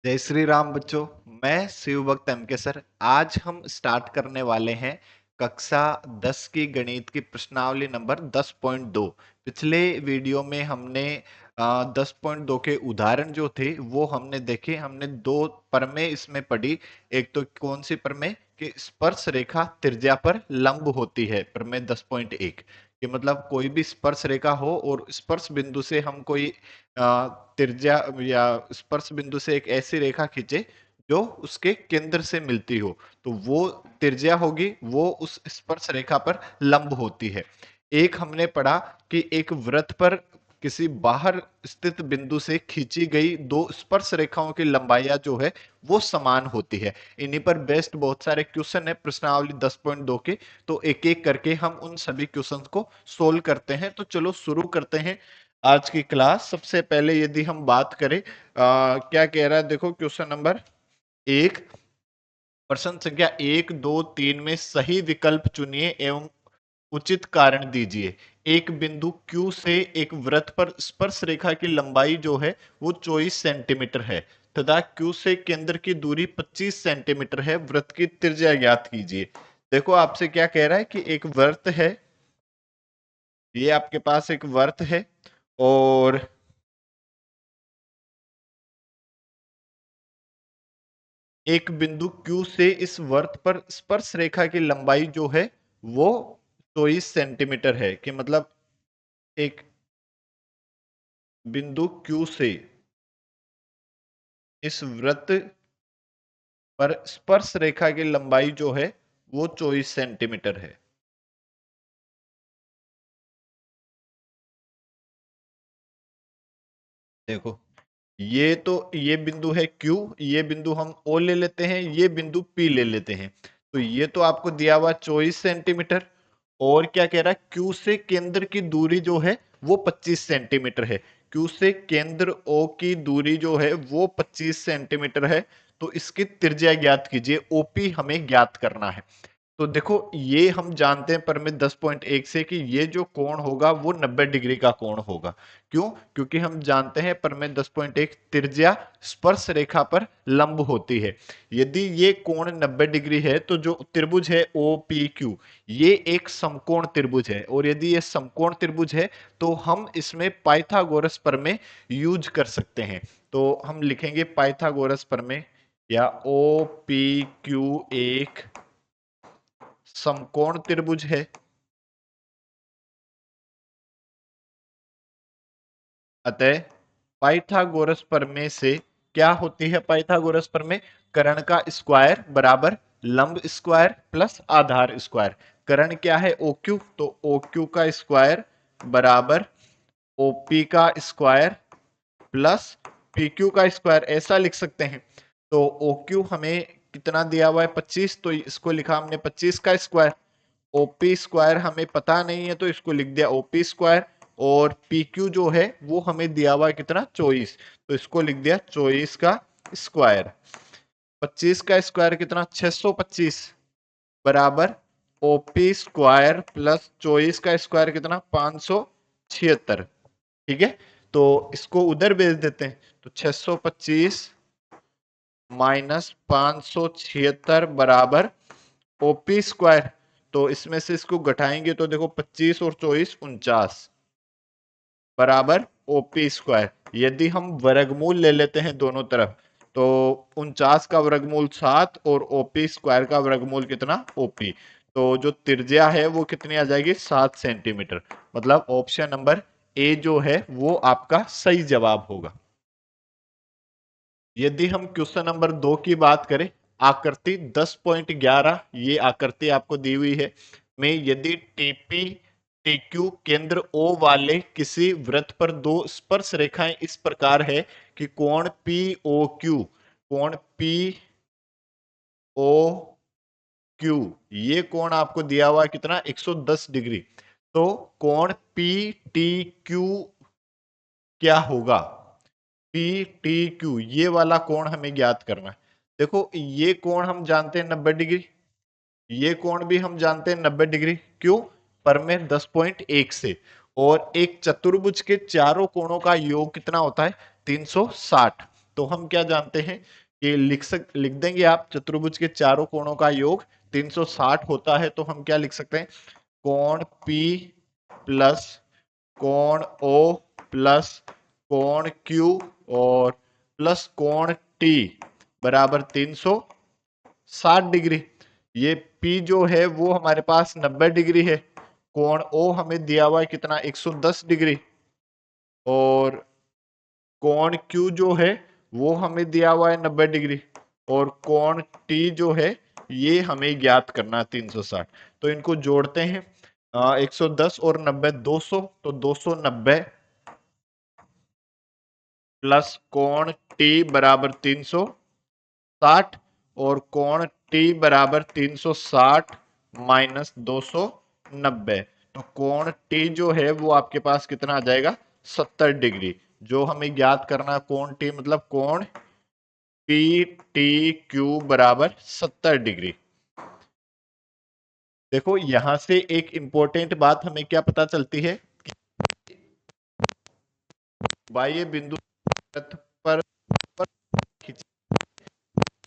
जय श्री राम बच्चों। मैं शिव भक्त एम के सर। आज हम स्टार्ट करने वाले हैं कक्षा 10 की गणित की प्रश्नावली नंबर 10.2। पिछले वीडियो में हमने 10.2 के उदाहरण जो थे वो हमने देखे। हमने दो प्रमेय इसमें पढ़ी। एक तो कौन सी प्रमेय कि स्पर्श रेखा त्रिज्या पर लंब होती है, प्रमेय 10.1 कि मतलब कोई भी स्पर्श रेखा हो और स्पर्श बिंदु से हम कोई त्रिज्या या स्पर्श बिंदु से एक ऐसी रेखा खींचे जो उसके केंद्र से मिलती हो, तो वो त्रिज्या होगी, वो उस स्पर्श रेखा पर लंब होती है। एक हमने पढ़ा कि एक वृत्त पर किसी बाहर स्थित बिंदु से खींची गई दो स्पर्श रेखाओं की लंबाइयां जो है वो समान होती है। इन्हीं पर बेस्ड बहुत सारे क्वेश्चन है प्रश्नावली 10.2 के, तो एक एक करके हम उन सभी क्वेश्चंस को सोल्व करते हैं। तो चलो शुरू करते हैं आज की क्लास। सबसे पहले यदि हम बात करें क्या कह रहा है, देखो क्वेश्चन नंबर 1, प्रश्न संख्या 1, 2, 3 में सही विकल्प चुनिए एवं उचित कारण दीजिए। एक बिंदु Q से एक वृत्त पर स्पर्श रेखा की लंबाई जो है वो 24 सेंटीमीटर है तथा Q से केंद्र की दूरी 25 सेंटीमीटर है। वृत्त की त्रिज्या ज्ञात कीजिए। देखो आपसे क्या कह रहा है कि एक वृत्त है, ये आपके पास एक वृत्त है और एक बिंदु Q से इस वृत्त पर स्पर्श रेखा की लंबाई जो है वो 24 सेंटीमीटर है। कि मतलब एक बिंदु Q से इस वृत्त पर स्पर्श रेखा की लंबाई जो है वो 24 सेंटीमीटर है। देखो ये बिंदु है Q, ये बिंदु हम O ले लेते हैं, ये बिंदु P ले लेते हैं। तो ये तो आपको दिया हुआ 24 सेंटीमीटर और क्या कह रहा है, Q से केंद्र की दूरी जो है वो 25 सेंटीमीटर है। Q से केंद्र O की दूरी जो है वो 25 सेंटीमीटर है। तो इसकी त्रिज्या ज्ञात कीजिए। OP हमें ज्ञात करना है। तो देखो ये हम जानते हैं परमित 10.1 से कि ये जो कोण होगा वो 90 डिग्री का कोण होगा। क्यों? क्योंकि हम जानते हैं परमित 10.1 त्रिज्या स्पर्श रेखा पर लंब होती है। यदि ये कोण 90 डिग्री है तो जो त्रिभुज है OPQ ये एक समकोण त्रिभुज है, और यदि ये समकोण त्रिभुज है तो हम इसमें पाइथागोरस प्रमेय यूज कर सकते हैं। तो हम लिखेंगे पाइथागोरस प्रमेय या OPQ एक समकोण त्रिभुज है। अतः पाइथागोरस प्रमेय से क्या होती है, पाइथागोरस प्रमेय कर्ण का स्क्वायर बराबर लंब स्क्वायर प्लस आधार स्क्वायर। कर्ण क्या है OQ, तो OQ का स्क्वायर बराबर OP का स्क्वायर प्लस PQ का स्क्वायर, ऐसा लिख सकते हैं। तो OQ हमें कितना दिया हुआ है 25, तो इसको लिखा हमने 25 का स्क्वायर। ओपी स्क्वायर हमें पता नहीं है तो इसको लिख दिया ओपी स्क्वायर, और PQ जो है वो हमें दिया हुआ है कितना 24, तो इसको लिख दिया 24 का स्क्वायर। 25 का स्क्वायर कितना 625 बराबर ओपी स्क्वायर प्लस 24 का स्क्वायर कितना 576। ठीक है, तो इसको उधर भेज देते हैं। तो 625 माइनस 576 बराबर ओपी स्क्वायर। तो इसमें से इसको घटाएंगे तो देखो 25 और 24 49 बराबर ओपी स्क्वायर। यदि हम वर्गमूल ले लेते हैं दोनों तरफ तो 49 का वर्गमूल 7 और ओपी स्क्वायर का वर्गमूल कितना ओपी, तो जो त्रिज्या है वो कितनी आ जाएगी 7 सेंटीमीटर। मतलब ऑप्शन नंबर ए जो है वो आपका सही जवाब होगा। यदि हम क्वेश्चन नंबर 2 की बात करें, आकृति 10.11 ये आकृति आपको दी हुई है में यदि टीपी टीक्यू केंद्र O वाले किसी वृत्त पर दो स्पर्श रेखाएं इस प्रकार है कि कोण POQ, कोण POQ ये कोण आपको दिया हुआ है कितना 110 डिग्री। तो कोण PTQ क्या होगा, PTQ ये वाला कोण हमें ज्ञात करना है। देखो ये कोण हम जानते हैं 90 डिग्री, ये कोण भी हम जानते हैं 90 डिग्री। क्यों? परमेय 10.1 से। और एक चतुर्भुज के चारों कोणों का योग कितना होता है 360। तो हम क्या जानते हैं कि लिख देंगे आप, चतुर्भुज के चारों कोणों का योग 360 होता है, तो हम क्या लिख सकते हैं, कोण P प्लस कोण O प्लस कोण Q और प्लस कोण T बराबर 360 डिग्री। ये P जो है वो हमारे पास 90 डिग्री है, कोण O हमें दिया हुआ है कितना, 110 डिग्री, और कोण Q जो है वो हमें दिया हुआ है 90 डिग्री, और कोण T जो है ये हमें ज्ञात करना है 360। तो इनको जोड़ते हैं, 110 और 90 200, तो 290 प्लस कोण T बराबर 360 और कोण T बराबर 360 माइनस 290, तो कोण T जो है वो आपके पास कितना आ जाएगा, 70 डिग्री। जो हमें ज्ञात करना है कोण T मतलब कोण पी टी क्यू बराबर 70 डिग्री। देखो यहां से एक इंपॉर्टेंट बात हमें क्या पता चलती है, बाह्य बिंदु पर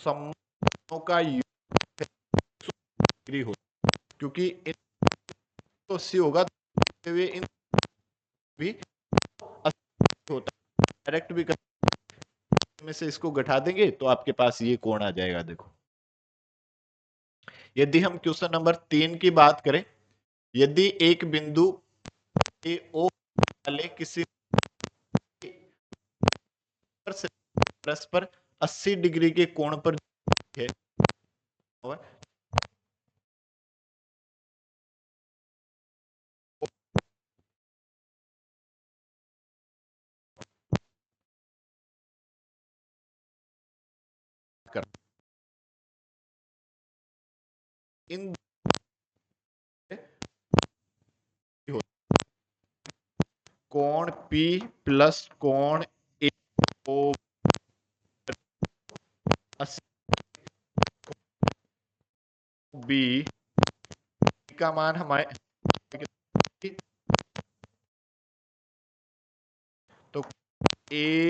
समूहों का योग डिग्री हो, क्योंकि इन तो 80 होगा, तो इन भी 80 होता है, डायरेक्ट भी में से इसको घटा देंगे तो आपके पास ये कोण आ जाएगा। देखो यदि हम क्वेश्चन नंबर 3 की बात करें, यदि एक बिंदु ए ओ वाले किसी परस्पर 80 डिग्री के कोण पर है, इन कोण P प्लस कोण ए ओ 80 बी का मान हमारे, तो ए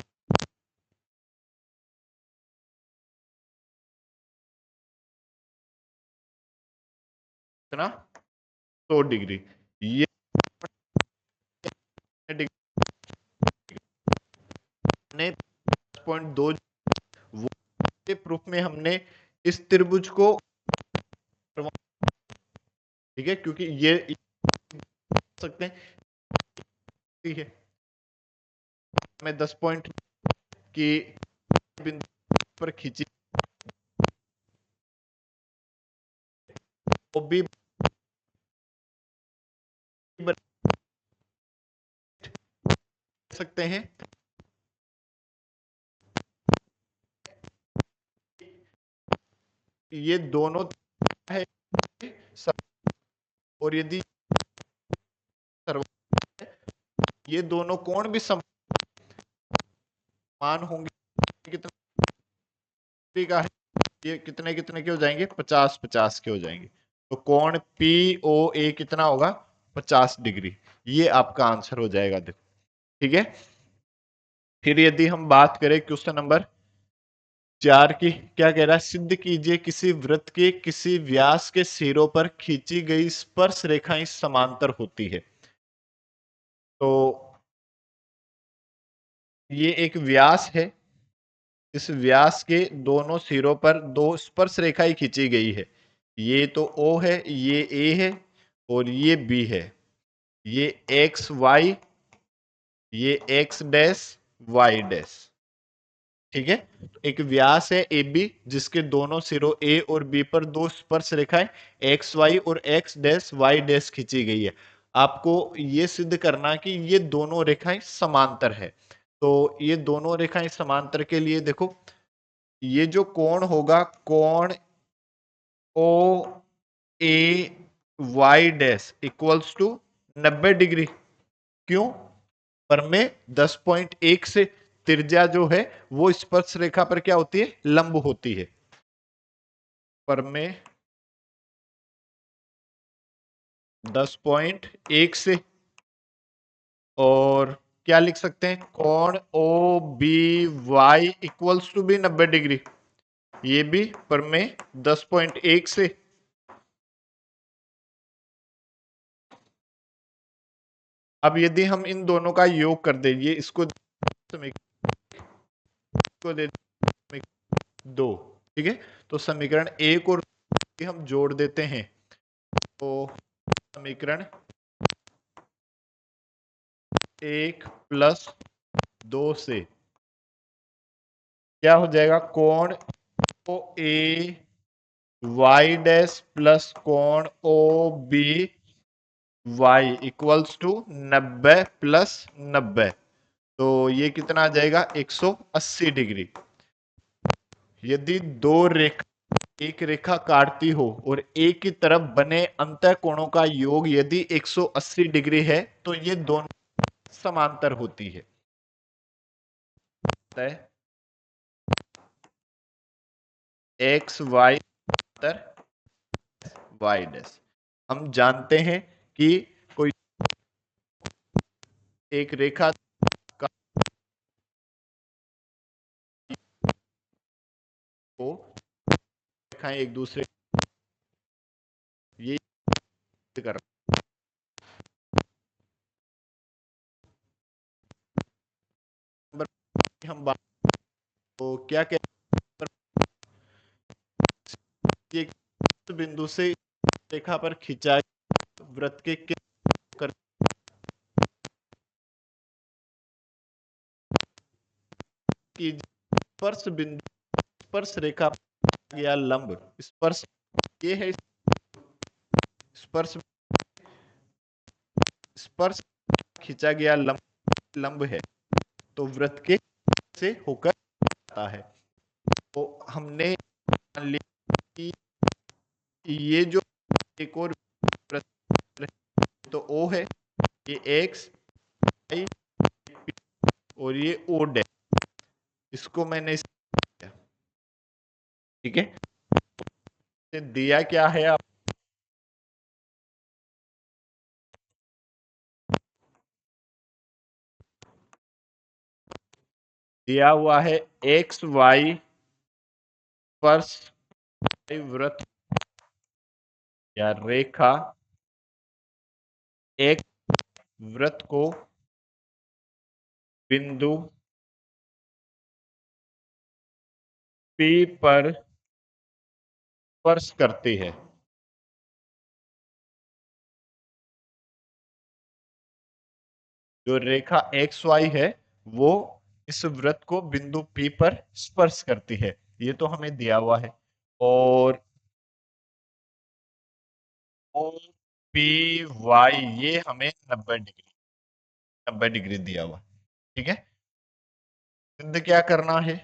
कितना 100 डिग्री, ये डिग्री 2 वो प्रूफ में हमने इस त्रिभुज को, ठीक है, क्योंकि ये सकते हैं, ठीक है, मैं 10 पॉइंट की बिंदु पर खींची वो भी सकते हैं, ये दोनों है, और यदि ये दोनों कोण भी समान होंगे, कितने का है, ये कितने कितने के हो जाएंगे, 50-50 के हो जाएंगे, तो कोण पी ओ ए कितना होगा, 50 डिग्री। ये आपका आंसर हो जाएगा। देखो ठीक है, फिर यदि हम बात करें क्वेश्चन नंबर 4 की, क्या कह रहा है, सिद्ध कीजिए किसी वृत्त के किसी व्यास के सिरों पर खींची गई स्पर्श रेखाएं समांतर होती है। तो ये एक व्यास है, इस व्यास के दोनों सिरों पर दो स्पर्श रेखाएं खींची गई है, ये तो O है, ये A है और ये B है, ये एक्स वाई, ये एक्स डैश वाई डैश, ठीक है। एक व्यास है ए बी जिसके दोनों सिरों ए और बी पर दो स्पर्श रेखाएं एक्स वाई और एक्स डैश वाई डैश खींची गई है। आपको ये सिद्ध करना कि ये दोनों रेखाएं समांतर है। तो ये दोनों रेखाएं समांतर के लिए देखो, ये जो कोण होगा, कोण O A Y dash equals to 90 degree. क्यों? पर में 10.1 से त्रिज्या जो है वो स्पर्श रेखा पर क्या होती है, लंब होती है। पर में 10.1 से, और क्या लिख सकते हैं, कोण O B Y equals to भी 90 डिग्री, ये भी पर में 10.1 से। अब यदि हम इन दोनों का योग कर दें, ये इसको दे दो, ठीक है, तो समीकरण एक और हम जोड़ देते हैं, तो समीकरण 1 प्लस 2 से क्या हो जाएगा, कोण O A Y dash plus कोण O B Y equals to 90 plus 90, तो ये कितना आ जाएगा, 180 डिग्री। यदि दो रेखा एक रेखा काटती हो और एक की तरफ बने अंतः कोणों का योग यदि 180 डिग्री है तो ये दोनों समांतर होती है। एक्स वाई वाई डैश, हम जानते हैं कि कोई एक रेखा का को रेखाएं एक दूसरे ये कर हम बात, तो क्या कहते हैं, ये बिंदु से रेखा पर खिंचाई वृत्त के कर की स्पर्श बिंदु स्पर्श रेखा या लंब स्पर्श, ये है स्पर्श स्पर्श खींचा गया लंब है, तो वृत्त के से होकर आता है। तो हमने मान लिया कि ये जो एक और वृत्त तो ओ है, ये एक्स वाई और ये ओ डैश, इसको मैंने ठीक है दिया क्या है आप, दिया हुआ है एक्स वाई स्पर्श वृत्त या रेखा एक वृत्त को बिंदु P पर स्पर्श करती है। जो रेखा एक्स वाई है वो इस वृत्त को बिंदु P पर स्पर्श करती है, ये तो हमें दिया हुआ है। और ओ पी वाई ये हमें 90 डिग्री दिया हुआ, ठीक है। सिद्ध क्या करना है,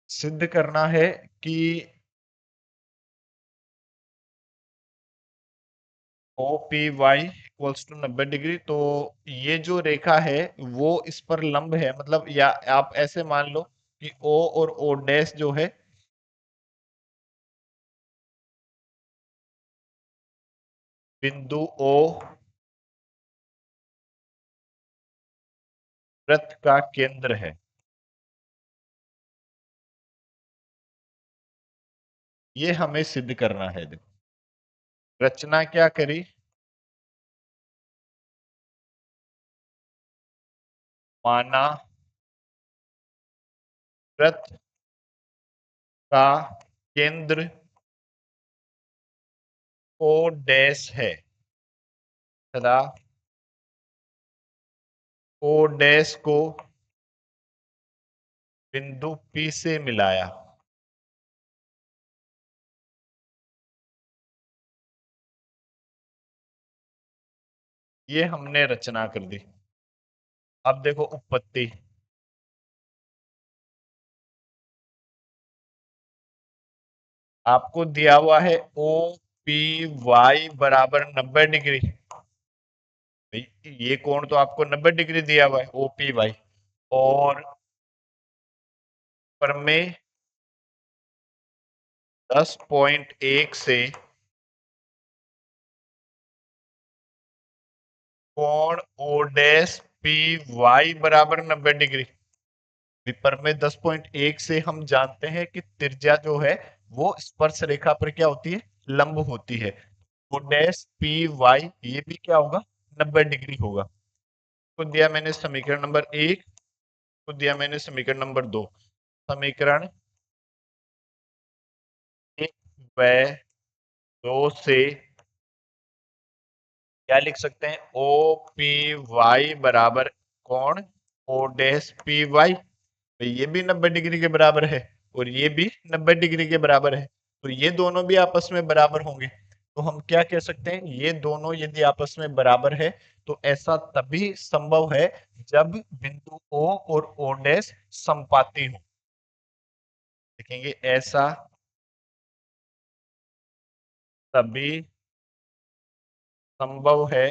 सिद्ध करना है कि O P Y equals to 90 degree, तो ये जो रेखा है वो इस पर लंब है, मतलब या आप ऐसे मान लो कि ओ और ओ डैश जो है बिंदु ओ वृत्त का केंद्र है। ये हमें सिद्ध करना है। देखो रचना क्या करी, माना वृत्त का केंद्र ओ डैश है तथा ओ डैश को बिंदु P से मिलाया। ये हमने रचना कर दी। अब देखो उत्पत्ति, आपको दिया हुआ है ओ पी वाई बराबर 90 डिग्री, ये कोण तो आपको 90 डिग्री दिया हुआ है ओ पी वाई, और प्रमेय 10.1 से कोण ओ डैश पी वाई बराबर 90 डिग्री। विपर में 10.1 से हम जानते हैं कि त्रिज्या जो है वो स्पर्श रेखा पर क्या होती है, लंब होती है। वो डैश पी वाई ये भी क्या होगा, 90 डिग्री होगा। तो दिया मैंने समीकरण नंबर 1, तो दिया मैंने समीकरण नंबर 2। समीकरण 1 व 2 से क्या लिख सकते हैं, ओ पी वाई बराबर कोण ओ डैश पी वाई। तो ये भी 90 डिग्री के बराबर है और ये भी 90 डिग्री के बराबर है, तो ये दोनों भी आपस में बराबर होंगे। तो हम क्या कह सकते हैं, ये दोनों यदि आपस में बराबर है तो ऐसा तभी संभव है जब बिंदु ओ और ओ डैश समपाती हो। देखेंगे ऐसा तभी संभव है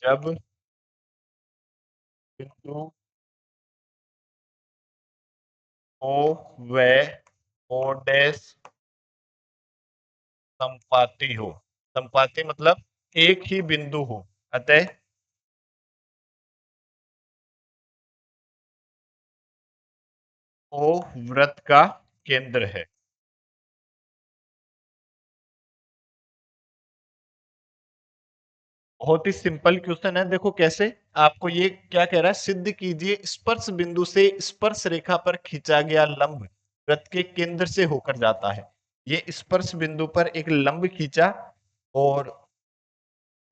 जब बिंदु ओ व ओ डैश संपाती हो। संपाती मतलब एक ही बिंदु हो, अतः ओ वृत्त का केंद्र है। बहुत ही सिंपल क्वेश्चन है, देखो कैसे। आपको ये क्या कह रहा है, सिद्ध कीजिए स्पर्श बिंदु से स्पर्श रेखा पर खींचा गया लंब वृत्त के केंद्र से होकर जाता है। ये स्पर्श बिंदु पर एक लंब खींचा और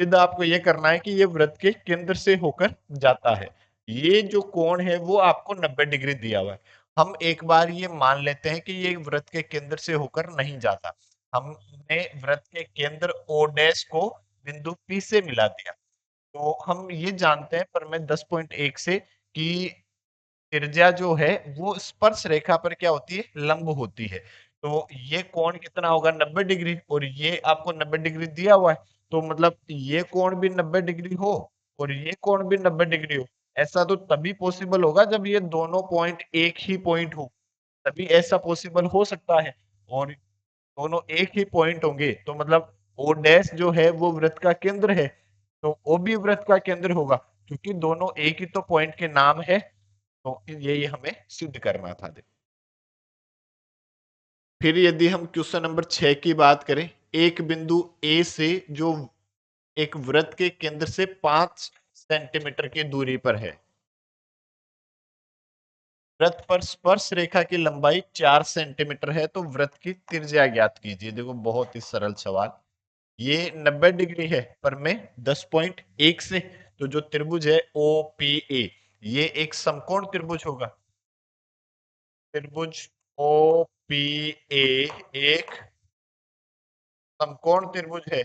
सिद्ध आपको ये करना है कि ये वृत्त के केंद्र से होकर जाता है। ये जो कोण है वो आपको 90 डिग्री दिया हुआ है। हम एक बार ये मान लेते हैं कि ये वृत्त के केंद्र से होकर नहीं जाता। हमने वृत्त के केंद्र ओ डैश को बिंदु पी से मिला दिया। तो हम ये जानते हैं प्रमेय 10.1 से कि त्रिज्या जो है वो स्पर्श रेखा पर क्या होती है, लंब होती है। तो ये कोण कितना होगा, 90 डिग्री, और ये आपको 90 डिग्री दिया हुआ है। तो मतलब ये कोण भी 90 डिग्री हो और ये कोण भी 90 डिग्री हो। ऐसा तो तभी पॉसिबल होगा जब ये दोनों पॉइंट एक ही पॉइंट हो, तभी ऐसा पॉसिबल हो सकता है। और दोनों एक ही पॉइंट होंगे तो मतलब ओ डैश जो है वो वृत्त का केंद्र है, तो ओ भी वृत्त का केंद्र होगा, क्योंकि दोनों एक ही तो पॉइंट के नाम है। तो यही हमें सिद्ध करना था। फिर यदि हम क्वेश्चन नंबर 6 की बात करें, एक बिंदु ए से जो एक वृत्त के केंद्र से 5 सेंटीमीटर की दूरी पर है, वृत्त पर स्पर्श रेखा की लंबाई 4 सेंटीमीटर है, तो वृत्त की त्रिज्या ज्ञात कीजिए। देखो बहुत ही सरल सवाल। ये 90 डिग्री है पर में 10.1 से, तो जो त्रिभुज है ओ पी ए, ये एक समकोण त्रिभुज होगा। त्रिभुज ओ पी ए एक समकोण त्रिभुज है,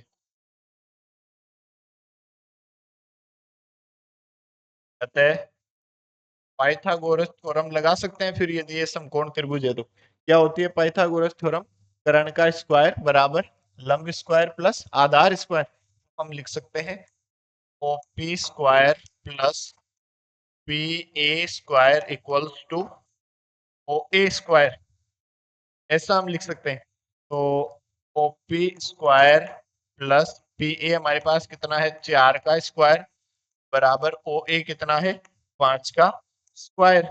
अतः पाइथागोरस थ्योरम लगा सकते हैं। फिर यदि ये समकोण त्रिभुज है तो क्या होती है पाइथागोरस थ्योरम, कर्ण का स्क्वायर बराबर लंब स्क्वायर प्लस आधार स्क्वायर। हम लिख सकते हैं O P square plus P A square equals to O A square, ऐसा हम लिख सकते हैं। तो O P square plus P A हमारे पास कितना है, 4 का स्क्वायर बराबर ओ ए कितना है, 5 का स्क्वायर।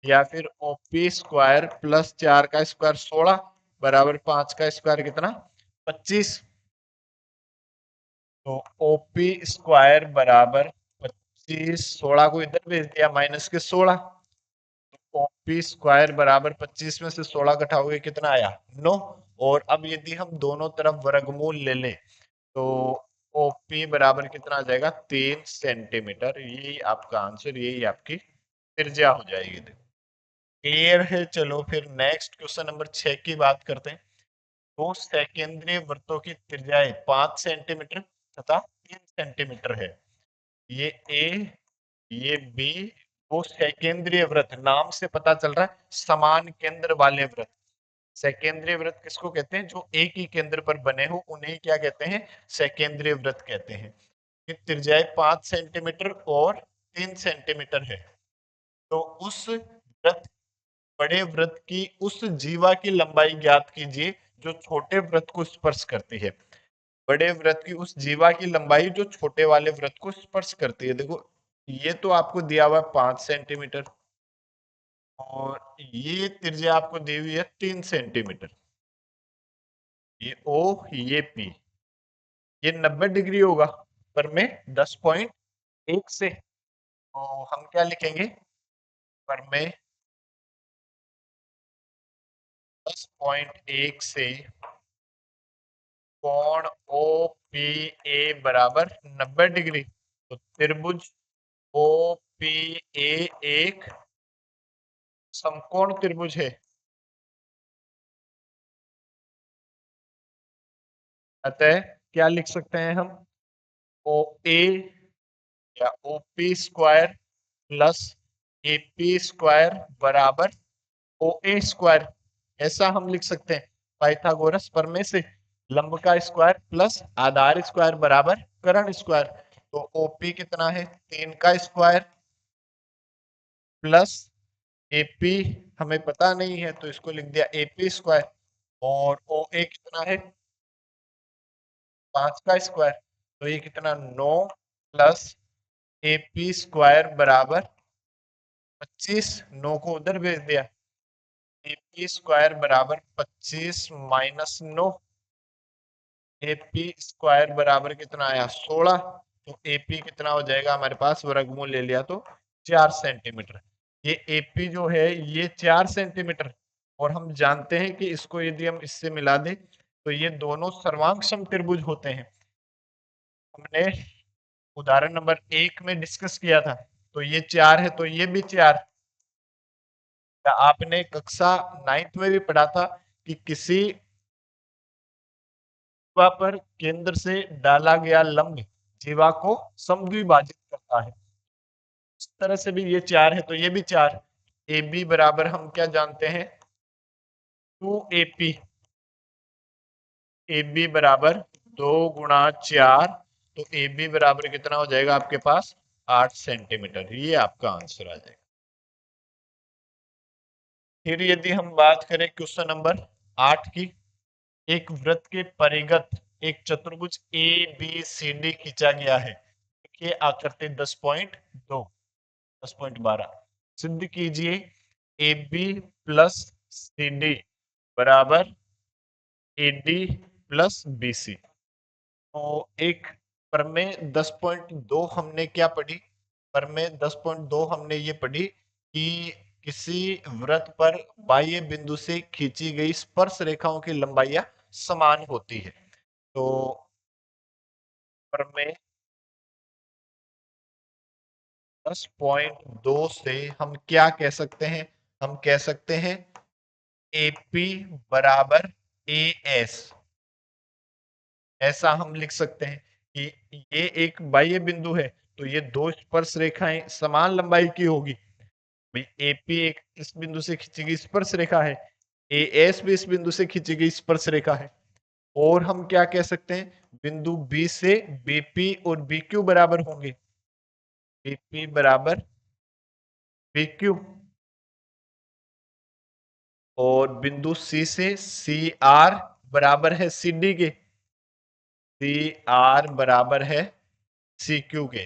या फिर ओपी स्क्वायर प्लस 4 का स्क्वायर 16 बराबर 5 का स्क्वायर कितना, 25। तो ओपी स्क्वायर बराबर 25, 16 को इधर भेज दिया माइनस के 16। तो ओपी स्क्वायर बराबर 25 में से 16 घटाओगे कितना आया, 9। और अब यदि हम दोनों तरफ वर्गमूल ले लें तो ओपी बराबर कितना आ जाएगा, 3 सेंटीमीटर। यही आपका आंसर, यही आपकी त्रिज्या हो जाएगी। क्लियर है। चलो फिर नेक्स्ट क्वेश्चन नंबर 6 की बात करते हैं। दो सकेंद्रीय वृत्तों की त्रिज्याएं 5 सेंटीमीटर तथा 3 सेंटीमीटर है। ये ए, ये बी, वो सकेंद्रीय वृत्त, नाम से पता चल रहा है समान केंद्र वाले वृत्त। सकेंद्रीय वृत्त किसको कहते हैं, जो एक ही केंद्र पर बने हो उन्हें क्या कहते हैं, सकेंद्रीय वृत्त कहते हैं। त्रिज्याएं 5 सेंटीमीटर और 3 सेंटीमीटर है। तो उस वृत्त बड़े वृत्त की उस जीवा की लंबाई ज्ञात कीजिए जो छोटे वृत्त को स्पर्श करती है। बड़े वृत्त की उस जीवा की लंबाई जो छोटे वाले वृत्त को स्पर्श करती है। देखो ये तो आपको दिया हुआ है 5 सेंटीमीटर और ये त्रिज्या आपको दी हुई है 3 सेंटीमीटर। ये ओ ये पी, ये 90 डिग्री होगा पर में 10.1 से, तो हम क्या लिखेंगे पर में 10.1 से कोण ओ पी ए बराबर 90 डिग्री। तो त्रिभुज ओ पी ए एक समकोण त्रिभुज है। अतः क्या लिख सकते हैं हम, ओ ए या O P square plus A P square बराबर ओ ए स्क्वायर, ऐसा हम लिख सकते हैं। पाइथागोरस प्रमेय से लंब का स्क्वायर प्लस आधार स्क्वायर बराबर कर्ण स्क्वायर। तो ओपी कितना है 3 का स्क्वायर प्लस एपी हमें पता नहीं है तो इसको लिख दिया एपी स्क्वायर और ओ ए कितना है 5 का स्क्वायर। तो ये कितना 9 प्लस एपी स्क्वायर बराबर 25, 9 को उधर भेज दिया। एपी स्क्वायर बराबर 25 माइनस 9, एपी स्क्वायर बराबर कितना आया 16। तो एपी कितना हो जाएगा हमारे पास, वर्गमूल ले लिया तो 4 सेंटीमीटर। ये एपी जो है ये 4 सेंटीमीटर, और हम जानते हैं कि इसको यदि हम इससे मिला दें तो ये दोनों सर्वांग समत्रिभुज होते हैं। हमने उदाहरण नंबर 1 में डिस्कस किया था। तो ये 4 है तो ये भी 4। आपने कक्षा 9th में भी पढ़ा था कि किसी जीवा पर केंद्र से डाला गया लंब जीवा को समद्विभाजित करता है। इस तरह से भी ये 4 है तो ये भी 4। ए बी बराबर हम क्या जानते हैं 2 AP। ए बी बराबर 2 × 4, तो ए बी बराबर कितना हो जाएगा आपके पास 8 सेंटीमीटर। ये आपका आंसर आ जाएगा। फिर यदि हम बात करें क्वेश्चन नंबर 8 की, एक वृत्त के परिगत एक चतुर्भुज ए बी सी डी खींचा गया है। देखिए आकृति 10.2 10.12 सिद्ध कीजिए A B plus C D बराबर A D plus B C. तो एक प्रमेय 10.2 हमने क्या पढ़ी, प्रमेय 10.2 हमने ये पढ़ी कि किसी वृत्त पर बाह्य बिंदु से खींची गई स्पर्श रेखाओं की लंबाइयां समान होती है। तो प्रमेय 10.2 से हम क्या कह सकते हैं, हम कह सकते हैं एपी बराबर ए एस, ऐसा हम लिख सकते हैं कि ये एक बाह्य बिंदु है तो ये दो स्पर्श रेखाएं समान लंबाई की होगी। भाई एपी एक इस बिंदु से खींची गई स्पर्श रेखा है, ए एस भी इस बिंदु से खींची गई स्पर्श रेखा है। और हम क्या कह सकते हैं बिंदु बी से बीपी और बीक्यू बराबर होंगे, बीपी बराबर बीक्यू। और बिंदु सी से सी आर बराबर है सी डी के, सी आर बराबर है सी क्यू के।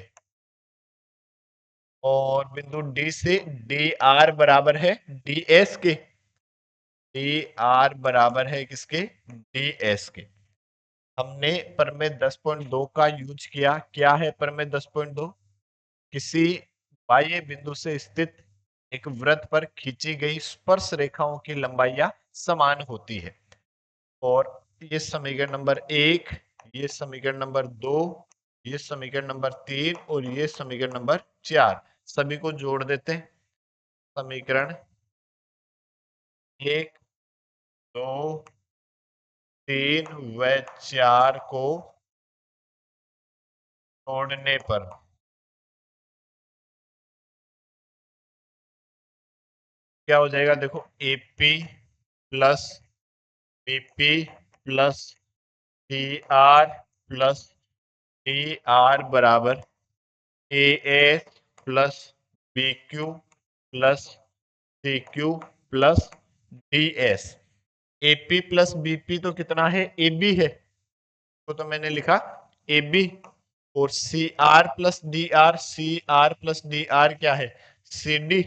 और बिंदु डी से डी आर बराबर है डी एस के, डी आर बराबर है किसके डी एस के। हमने प्रमेय 10.2 का यूज किया। क्या है प्रमेय 10.2, किसी बाह्य बिंदु से स्थित एक वृत्त पर खींची गई स्पर्श रेखाओं की लंबाइयां समान होती है। और ये समीकरण नंबर 1, ये समीकरण नंबर 2, ये समीकरण नंबर 3 और ये समीकरण नंबर 4 सभी को जोड़ देते हैं। समीकरण 1, 2, 3 व 4 को जोड़ने पर क्या हो जाएगा, देखो AP plus BP plus C R plus D R बराबर A S plus B Q plus C Q plus D S. AP plus BP तो कितना है, ए बी है, तो मैंने लिखा ए बी। और C R plus D R, C R plus D R क्या है, C D.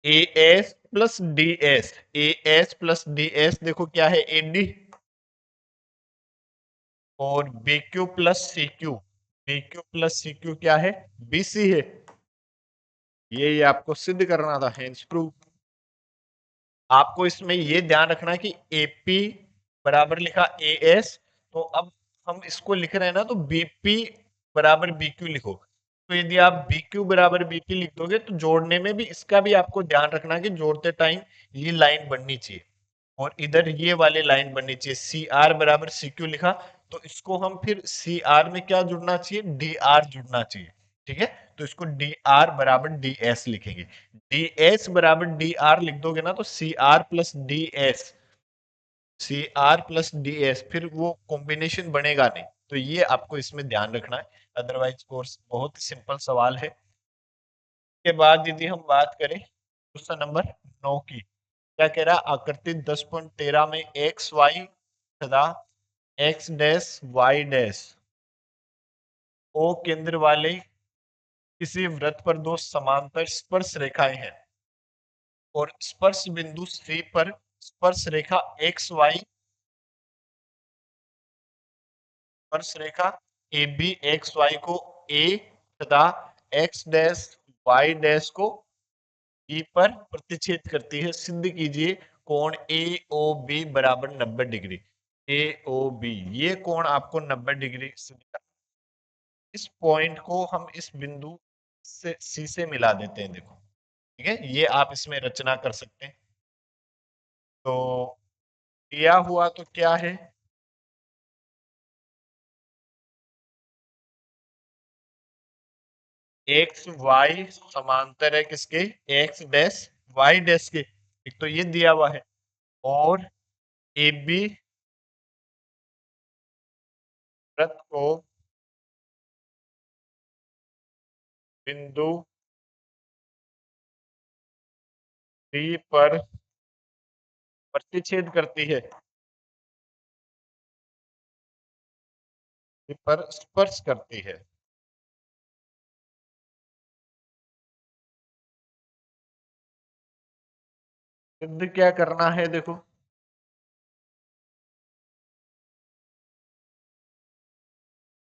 A S plus D S, A S plus D S देखो क्या है, ए डी। और B Q plus C Q, B Q plus C Q क्या है, B C है। ये आपको सिद्ध करना था, हेंस प्रूव। आपको इसमें ये ध्यान रखना कि एपी बराबर लिखा ए एस, तो अब हम इसको लिख रहे हैं ना, तो बीपी बराबर बीक्यू लिखो। तो यदि आप बीक्यू बराबर बीपी लिख दोगे तो जोड़ने में भी इसका भी आपको ध्यान रखना कि जोड़ते टाइम ये लाइन बननी चाहिए और इधर ये वाली लाइन बननी चाहिए। सी आर बराबर सी क्यू लिखा, तो इसको हम फिर सी आर में क्या जुड़ना चाहिए, डी आर जुड़ना चाहिए। ठीक है, तो इसको डी आर बराबर डी एस लिखेंगे। डी एस बराबर डी आर लिख दोगे ना, तो C R plus D S, C R plus D S, फिर वो कॉम्बिनेशन बनेगा नहीं। तो ये आपको इसमें ध्यान रखना है, अदरवाइज कोर्स बहुत ही सिंपल सवाल है। के बाद यदि हम बात करें क्वेश्चन नंबर 9 की, क्या कह रहा है, आकृति 10.13 में एक्स वाई तथा X dash Y dash O केंद्र वाले किसी वृत्त पर दो समांतर स्पर्श रेखाएं हैं और स्पर्श बिंदु सी पर स्पर्श रेखा एक्स वाई, स्पर्श रेखा ए बी एक्स वाई को ए तथा एक्स डैश वाई डैश को ई पर प्रतिच्छेद करती है। सिद्ध कीजिए कोण ए ओ बी बराबर 90 डिग्री। ए ओ बी, ये कोण आपको 90 डिग्री सिद्ध करना। इस पॉइंट को हम इस बिंदु से सी से मिला देते हैं, देखो। ठीक है, ये आप इसमें रचना कर सकते हैं। तो दिया हुआ तो क्या है, एक्स वाई समांतर है किसके, एक्स डैश वाई डैश के। एक तो ये दिया हुआ है, और ए बी वृत्त को बिंदु डी पर प्रतिच्छेद करती है, डी पर स्पर्श करती है। सिद्ध क्या करना है, देखो,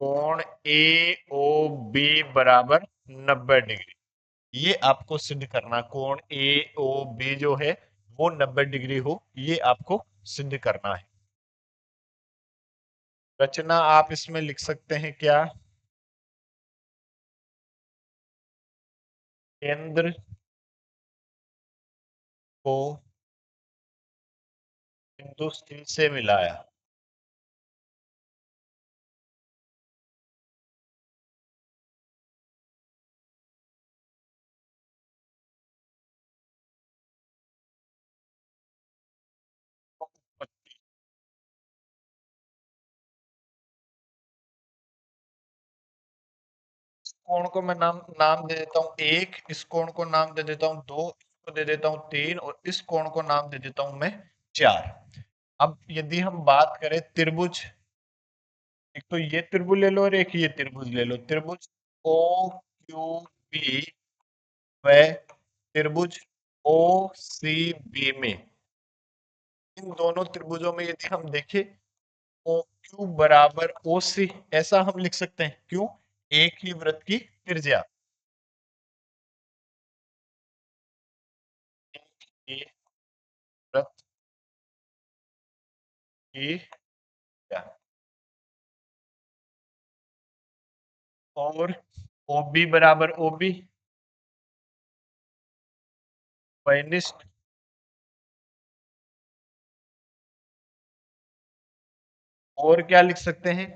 कोण ए ओ बी बराबर 90 डिग्री, ये आपको सिद्ध करना। कोण ए ओ बी जो है वो 90 डिग्री हो, ये आपको सिद्ध करना है। रचना आप इसमें लिख सकते हैं क्या, केंद्र को बिंदु सी से मिलाया। कोण को मैं नाम नाम दे देता हूं एक, इस कोण को नाम दे देता हूं दो, इसको दे देता हूं तीन, और इस कोण को नाम दे देता हूं मैं चार। अब यदि हम बात करें त्रिभुज, एक तो ये त्रिभुज ले लो और एक ये त्रिभुज ले लो, त्रिभुज ओ क्यू बी व त्रिभुज ओ सी बी में, इन दोनों त्रिभुजों में यदि हम देखें, ओ क्यू बराबर ओ सी, ऐसा हम लिख सकते हैं। क्यों, एक ही वृत्त की त्रिज्या, एक ही वृत्त की त्रिज्या। और OB बराबर OB, वैनिस्ट। और क्या लिख सकते हैं,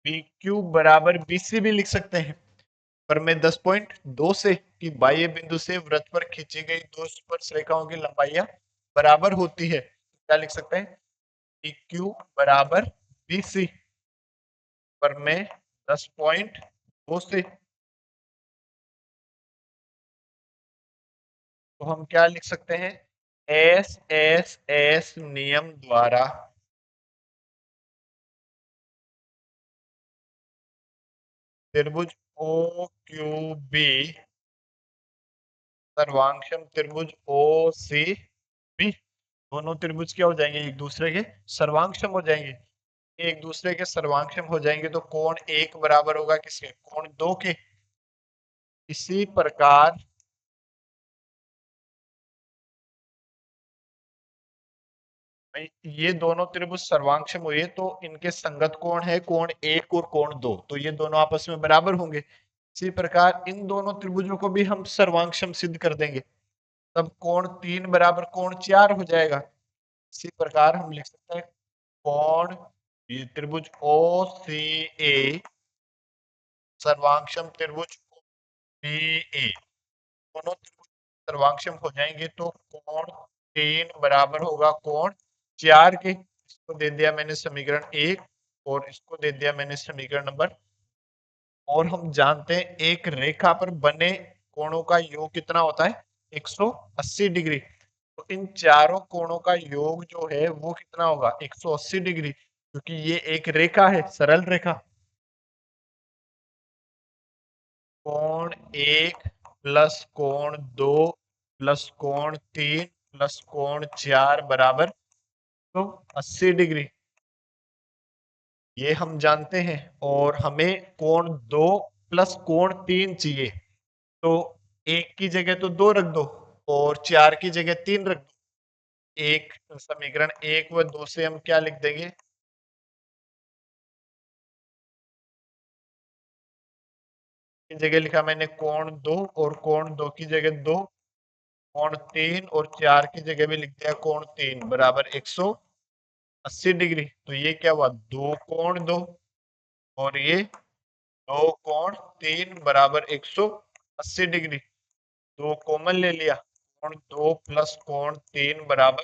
BQ बराबर BC भी लिख सकते हैं, पर मैं 10.2 से कि बाह्य बिंदु से वृत्त पर खींची गई दो स्पर्श रेखाओं की लंबाइयां बराबर होती है, क्या लिख सकते हैं, PQ बराबर BC। पर में 10.2 से, तो हम क्या लिख सकते हैं, एस एस एस नियम द्वारा त्रिभुज ओ क्यू बी सर्वांक्षम त्रिभुज ओ सी बी, दोनों त्रिभुज क्या हो जाएंगे, एक दूसरे के सर्वांक्षम हो जाएंगे। एक दूसरे के सर्वांक्षम हो जाएंगे तो कोण एक बराबर होगा किसके, कोण दो के। इसी प्रकार ये दोनों त्रिभुज सर्वांक्षम हुए तो इनके संगत कोण है कोण एक और कोण दो, तो ये दोनों आपस में बराबर होंगे। इसी प्रकार इन दोनों त्रिभुजों को भी हम सर्वांक्षम सिद्ध कर देंगे, तब कोण तीन बराबर कोण चार हो जाएगा। इसी प्रकार हम लिख सकते हैं कोण, ये त्रिभुज ओ सी ए सर्वांक्षम त्रिभुज बी ए, दोनों त्रिभुज सर्वांक्षम हो जाएंगे तो कोण तीन बराबर होगा कोण चार के। इसको दे दिया मैंने समीकरण एक और इसको दे दिया मैंने समीकरण नंबर। और हम जानते हैं एक रेखा पर बने कोणों का योग कितना होता है, 180 डिग्री। तो इन चारों कोणों का योग जो है वो कितना होगा, 180 डिग्री, क्योंकि ये एक रेखा है, सरल रेखा। कोण एक प्लस कोण दो प्लस कोण तीन प्लस कोण चार बराबर तो 80 डिग्री, ये हम जानते हैं। और हमें कोण दो प्लस कोण तीन चाहिए, तो एक की जगह तो दो रख दो और चार की जगह तीन रख दो। एक समीकरण एक व दो से हम क्या लिख देंगे, की जगह लिखा मैंने कोण दो और कोण दो की जगह दो, कोण तीन और चार की जगह भी लिख दिया कोण तीन बराबर 180 डिग्री। तो ये क्या हुआ, दो कोण दो और ये दो कोण तीन बराबर 180 डिग्री। दो कॉमन ले लिया, कोण दो प्लस कोण तीन बराबर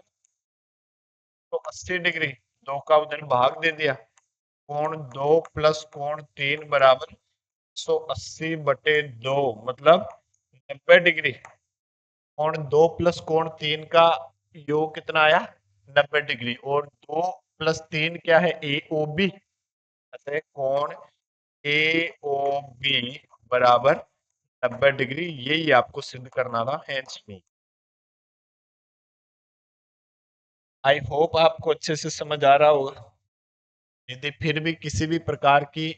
तो 80 डिग्री, दो का उधर भाग दे दिया, कोण दो प्लस कोण तीन बराबर 180 बटे दो मतलब 90 डिग्री। कोण दो प्लस कोण तीन का योग कितना आया, 90 डिग्री, और दो प्लस तीन क्या है, ए ओ बी। कोण ए ओ बी बराबर 90 डिग्री, यही आपको सिद्ध करना था हैंड्स में। आई होप आपको अच्छे से समझ आ रहा होगा। यदि फिर भी किसी भी प्रकार की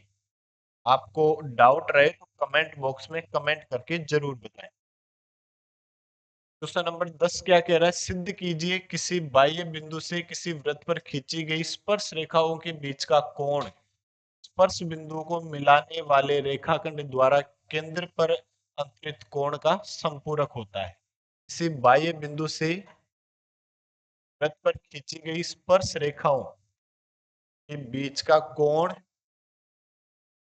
आपको डाउट रहे तो कमेंट बॉक्स में कमेंट करके जरूर बताएं। क्वेश्चन नंबर 10 क्या कह रहा है, सिद्ध कीजिए किसी बाह्य बिंदु से किसी वृत्त पर खींची गई स्पर्श रेखाओं के बीच का कोण स्पर्श बिंदुओं को मिलाने वाले रेखाखंड द्वारा केंद्र पर अंतरित कोण का संपूरक होता है। किसी बाह्य बिंदु से वृत्त पर खींची गई स्पर्श रेखाओं के बीच का कोण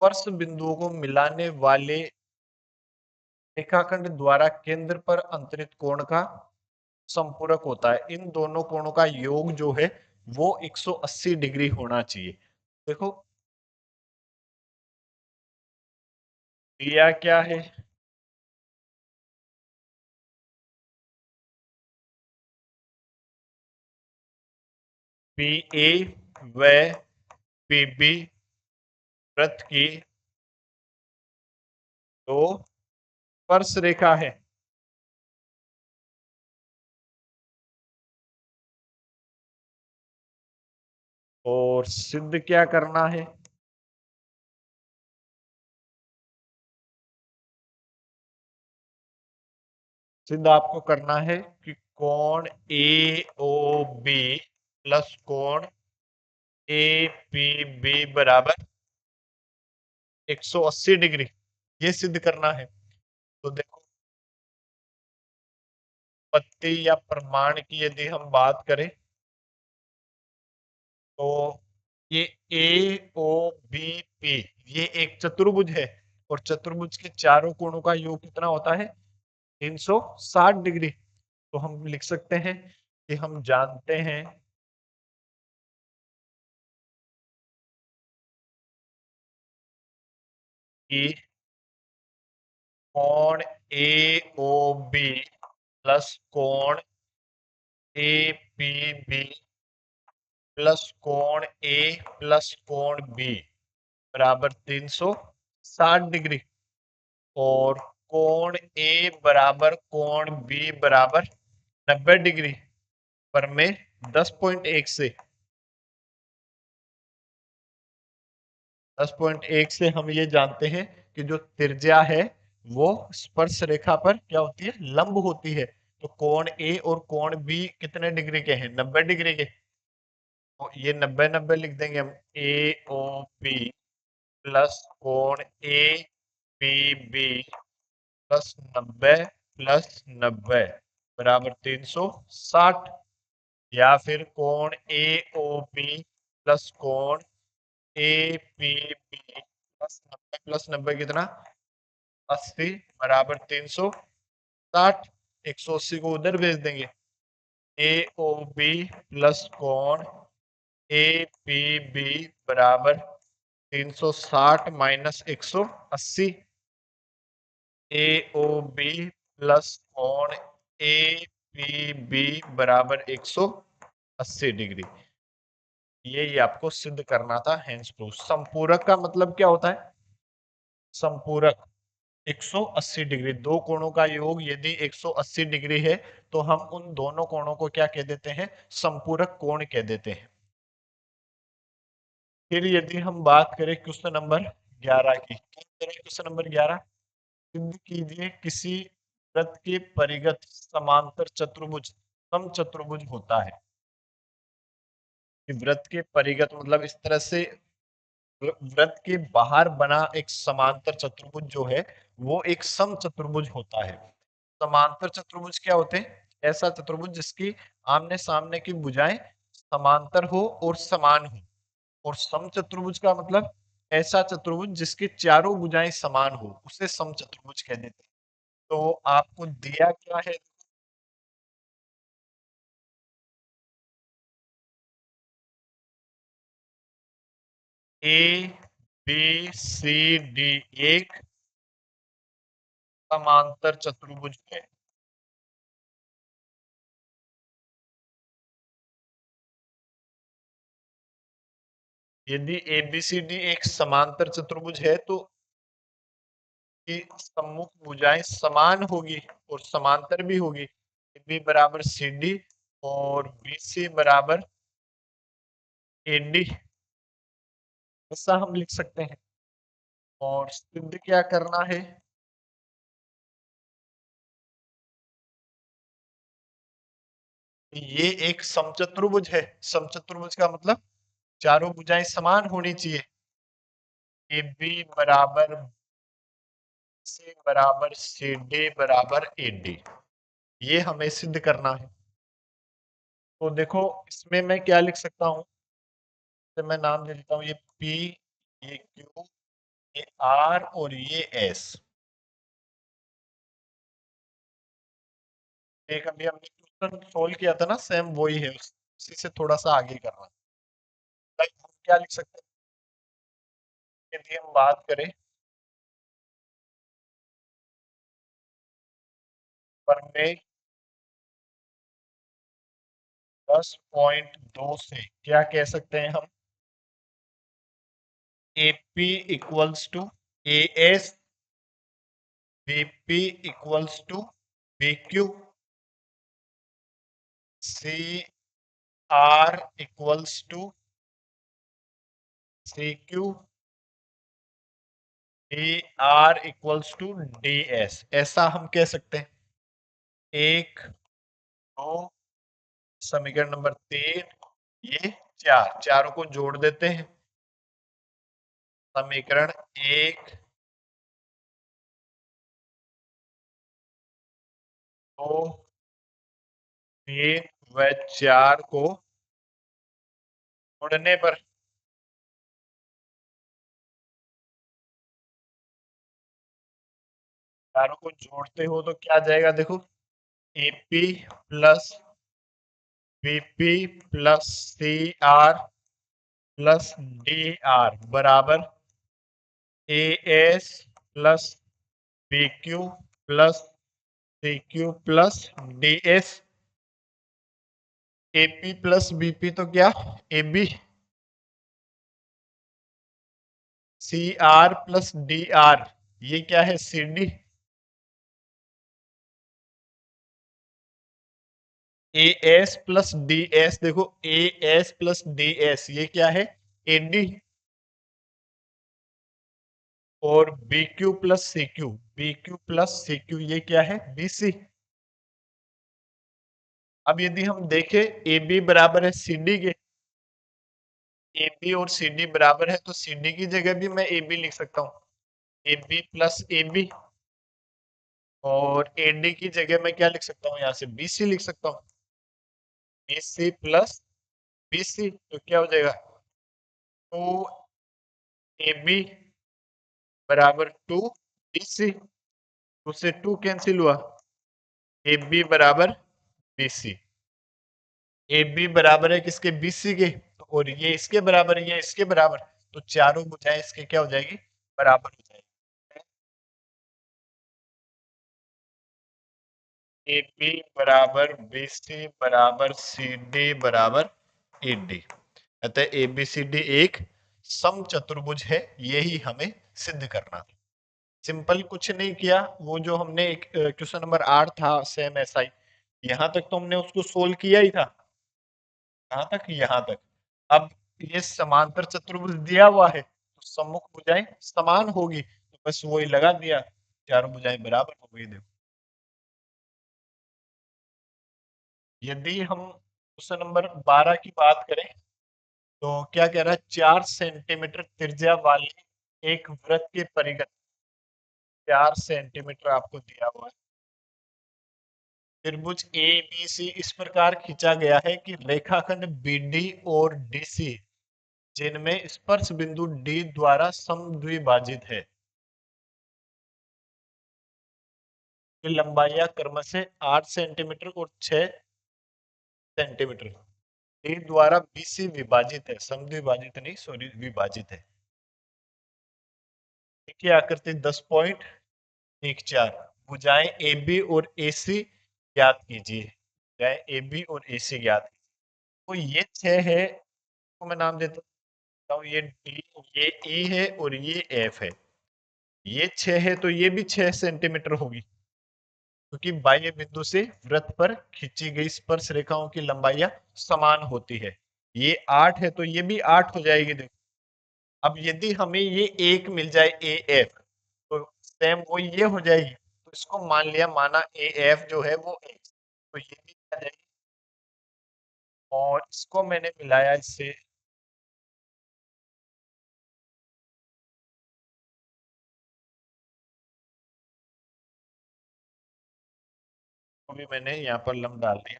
स्पर्श बिंदुओं को मिलाने वाले रेखाखंड द्वारा केंद्र पर अंतरित कोण का संपूरक होता है। इन दोनों कोणों का योग जो है वो 180 डिग्री होना चाहिए। देखो दिया क्या है, पी ए व पी बी वृत्त की दो स्पर्श रेखा है। और सिद्ध क्या करना है, सिद्ध आपको करना है कि कोण ए ओ बी प्लस कोण ए पी बी बराबर 180 डिग्री, ये सिद्ध करना है। तो देखो पत्ती या प्रमाण की यदि हम बात करें तो ये ए ओ बी पी ये एक चतुर्भुज है और चतुर्भुज के चारों कोणों का योग कितना होता है, 360 डिग्री। तो हम लिख सकते हैं कि हम जानते हैं कि कोण ए ओ बी प्लस कोण ए पी बी प्लस कोण ए प्लस कोण बी बराबर 360 डिग्री और कोण ए बराबर कोण बी बराबर 90 डिग्री पर में 10.1 से 10.1 से हम ये जानते हैं कि जो त्रिज्या है वो स्पर्श रेखा पर क्या होती है, लंब होती है। तो कोण ए और कोण बी कितने डिग्री के हैं, 90 डिग्री के। तो ये 90-90 लिख देंगे हम, ए ओ बी प्लस कोण A P B plus 90 plus 90 बराबर 360। या फिर कोण ए ओ बी प्लस कोण ए पी बी प्लस 90 कितना, 80 बराबर 360। 180 को उधर भेज देंगे। ए ओ बी प्लस कोण ए पी बी बराबर 360 माइनस 180। ए ओ बी प्लस कोण ए पी बी बराबर 180 डिग्री। ये आपको सिद्ध करना था हेंस प्रूफ। संपूरक का मतलब क्या होता है, संपूरक 180 डिग्री, दो कोणों का योग यदि 180 डिग्री है तो हम उन दोनों कोणों को क्या कह देते हैं, संपूरक कोण कह देते हैं। फिर यदि हम बात करें क्वेश्चन नंबर 11 की, क्वेश्चन नंबर 11, सिद्ध कीजिए किसी वृत्त के परिगत समांतर चतुर्भुज समचतुर्भुज होता है। वृत्त के परिगत मतलब इस तरह से वृत्त के बाहर बना एक समांतर चतुर्भुज जो है वो एक समचतुर्भुज होता है। समांतर चतुर्भुज क्या होते हैं, ऐसा चतुर्भुज जिसकी आमने सामने की भुजाएं समांतर हो और समान हो। और समचतुर्भुज का मतलब ऐसा चतुर्भुज जिसकी चारों भुजाएं समान हो, उसे समचतुर्भुज कह देते हैं। तो आपको दिया क्या है, ए बी सी डी एक समांतर चतुर्भुज है। यदि ए बी सी डी एक समांतर चतुर्भुज है तो की सम्मुख भुजाएं समान होगी और समांतर भी होगी। बी बराबर सी डी और बी सी बराबर ए डी, ऐसा हम लिख सकते हैं। और सिद्ध क्या करना है, ये एक समचतुर्भुज है। समचतुर्भुज का मतलब चारों भुजाएं समान होनी चाहिए। ए बी बराबर सी बराबर सी डी बराबर ए डी, ये हमें सिद्ध करना है। तो देखो इसमें मैं क्या लिख सकता हूँ, तो मैं नाम दे देता हूँ, ये पी, ये क्यू, ये आर और ये एस। एक अभी हमने क्वेश्चन सोल्व किया था ना, सेम वही है, उसी से थोड़ा सा आगे करना। लाइक हम क्या लिख सकते हैं, यदि हम बात करें पर में 10.2 से क्या कह सकते हैं हम, A P equals to A S, B P equals to B Q, C R equals to C Q, D R equals to D S, ऐसा हम कह सकते हैं। एक, दो, समीकरण नंबर 3, ये चार, चारों को जोड़ देते हैं। समीकरण 1, 2, 3 व 4 को जोड़ने पर चारों को जोड़ते हो तो क्या जाएगा, देखो AP plus BP plus C R plus D R बराबर A S plus B Q plus C Q plus D S, AP plus BP तो क्या A B, C R plus D R ये क्या है C D, A S plus D S देखो A S plus D S ये क्या है AD, और B Q plus C Q, B Q plus C Q ये क्या है बी सी। अब यदि हम देखें ए बी बराबर है सी डी के, ए बी और सी डी बराबर है तो सी डी की जगह भी मैं ए बी लिख सकता हूँ, A B plus A B, और ए डी की जगह मैं क्या लिख सकता हूँ यहाँ से बी सी लिख सकता हूँ, B C plus B C तो क्या हो जाएगा टू ए बी बराबर टू बी सी, उससे टू कैंसिल हुआ, ए बी बराबर बी सी, ए बी बराबर है किसके बी सी के, और ये इसके बराबर है ये इसके बराबर, तो चारों भुजाएं इसके क्या हो जाएगी बराबर हो जाएगी, ए बी बराबर बी सी बराबर सी डी बराबर ई डी, अतः ए बी सी डी एक समचतुर्भुज है, यही हमें सिद्ध करना था। सिंपल कुछ नहीं किया, वो जो हमने एक क्वेश्चन नंबर 8 था सेम ऐसा ही, यहाँ तक तो हमने उसको सोल्व किया ही था, कहाँ तक यहाँ तक। अब ये समांतर चतुर्भुज दिया हुआ है तो सम्मुख भुजाएं समान होगी, तो बस वही लगा दिया, चारों भुजाएं बराबर हो गई। देखो यदि हम क्वेश्चन नंबर 12 की बात करें तो क्या कह रहा है 4 सेंटीमीटर त्रिज्या वाले एक वृत्त के परिघ 4 सेंटीमीटर आपको दिया हुआ है, त्रिभुज ए बी सी इस प्रकार खींचा गया है कि रेखाखंड बी डी और डी सी जिनमें स्पर्श बिंदु डी द्वारा समद्विभाजित है, की लंबाइयां क्रमशः 8 सेंटीमीटर और 6 सेंटीमीटर डी द्वारा बी सी विभाजित है, समद्विभाजित नहीं सॉरी विभाजित है। देखिए आकृति 10.14 भुजाएं ए बी और ए सी ज्ञात कीजिए, भुजाएं ए बी और ए सी ज्ञात कीजिए। तो ये 6 है, तो मैं नाम देता हूँ ये डी, ये ई है और ये एफ है, ये 6 है तो ये भी 6 सेंटीमीटर होगी, क्योंकि बाह्य बिंदु से वृत्त पर खींची गई स्पर्श रेखाओं की लंबाइयां समान होती है, ये 8 है तो ये भी 8 हो जाएगी। देखो अब यदि हमें ये एक मिल जाए ए एफ तो सेम वो ये हो जाएगी, तो इसको मान लिया माना ए एफ जो है वो एक्स, तो ये भी आ जाएगी, और इसको मैंने मिलाया इससे, तो भी मैंने यहाँ पर लंब डाल दिया,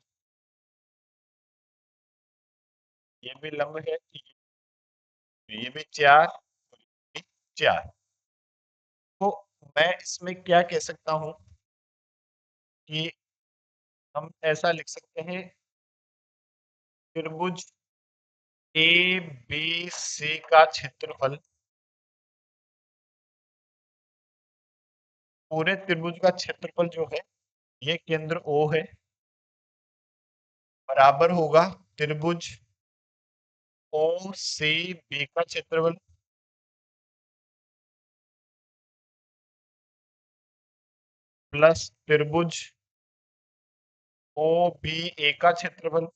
ये भी लंब है, ये भी 4, ये भी 4, तो मैं इसमें क्या कह सकता हूँ कि हम ऐसा लिख सकते हैं त्रिभुज ए बी सी का क्षेत्रफल पूरे त्रिभुज का क्षेत्रफल जो है ये केंद्र O है, बराबर होगा त्रिभुज ओ सी बी का क्षेत्रफल प्लस त्रिभुज ओ बी ए का क्षेत्रफल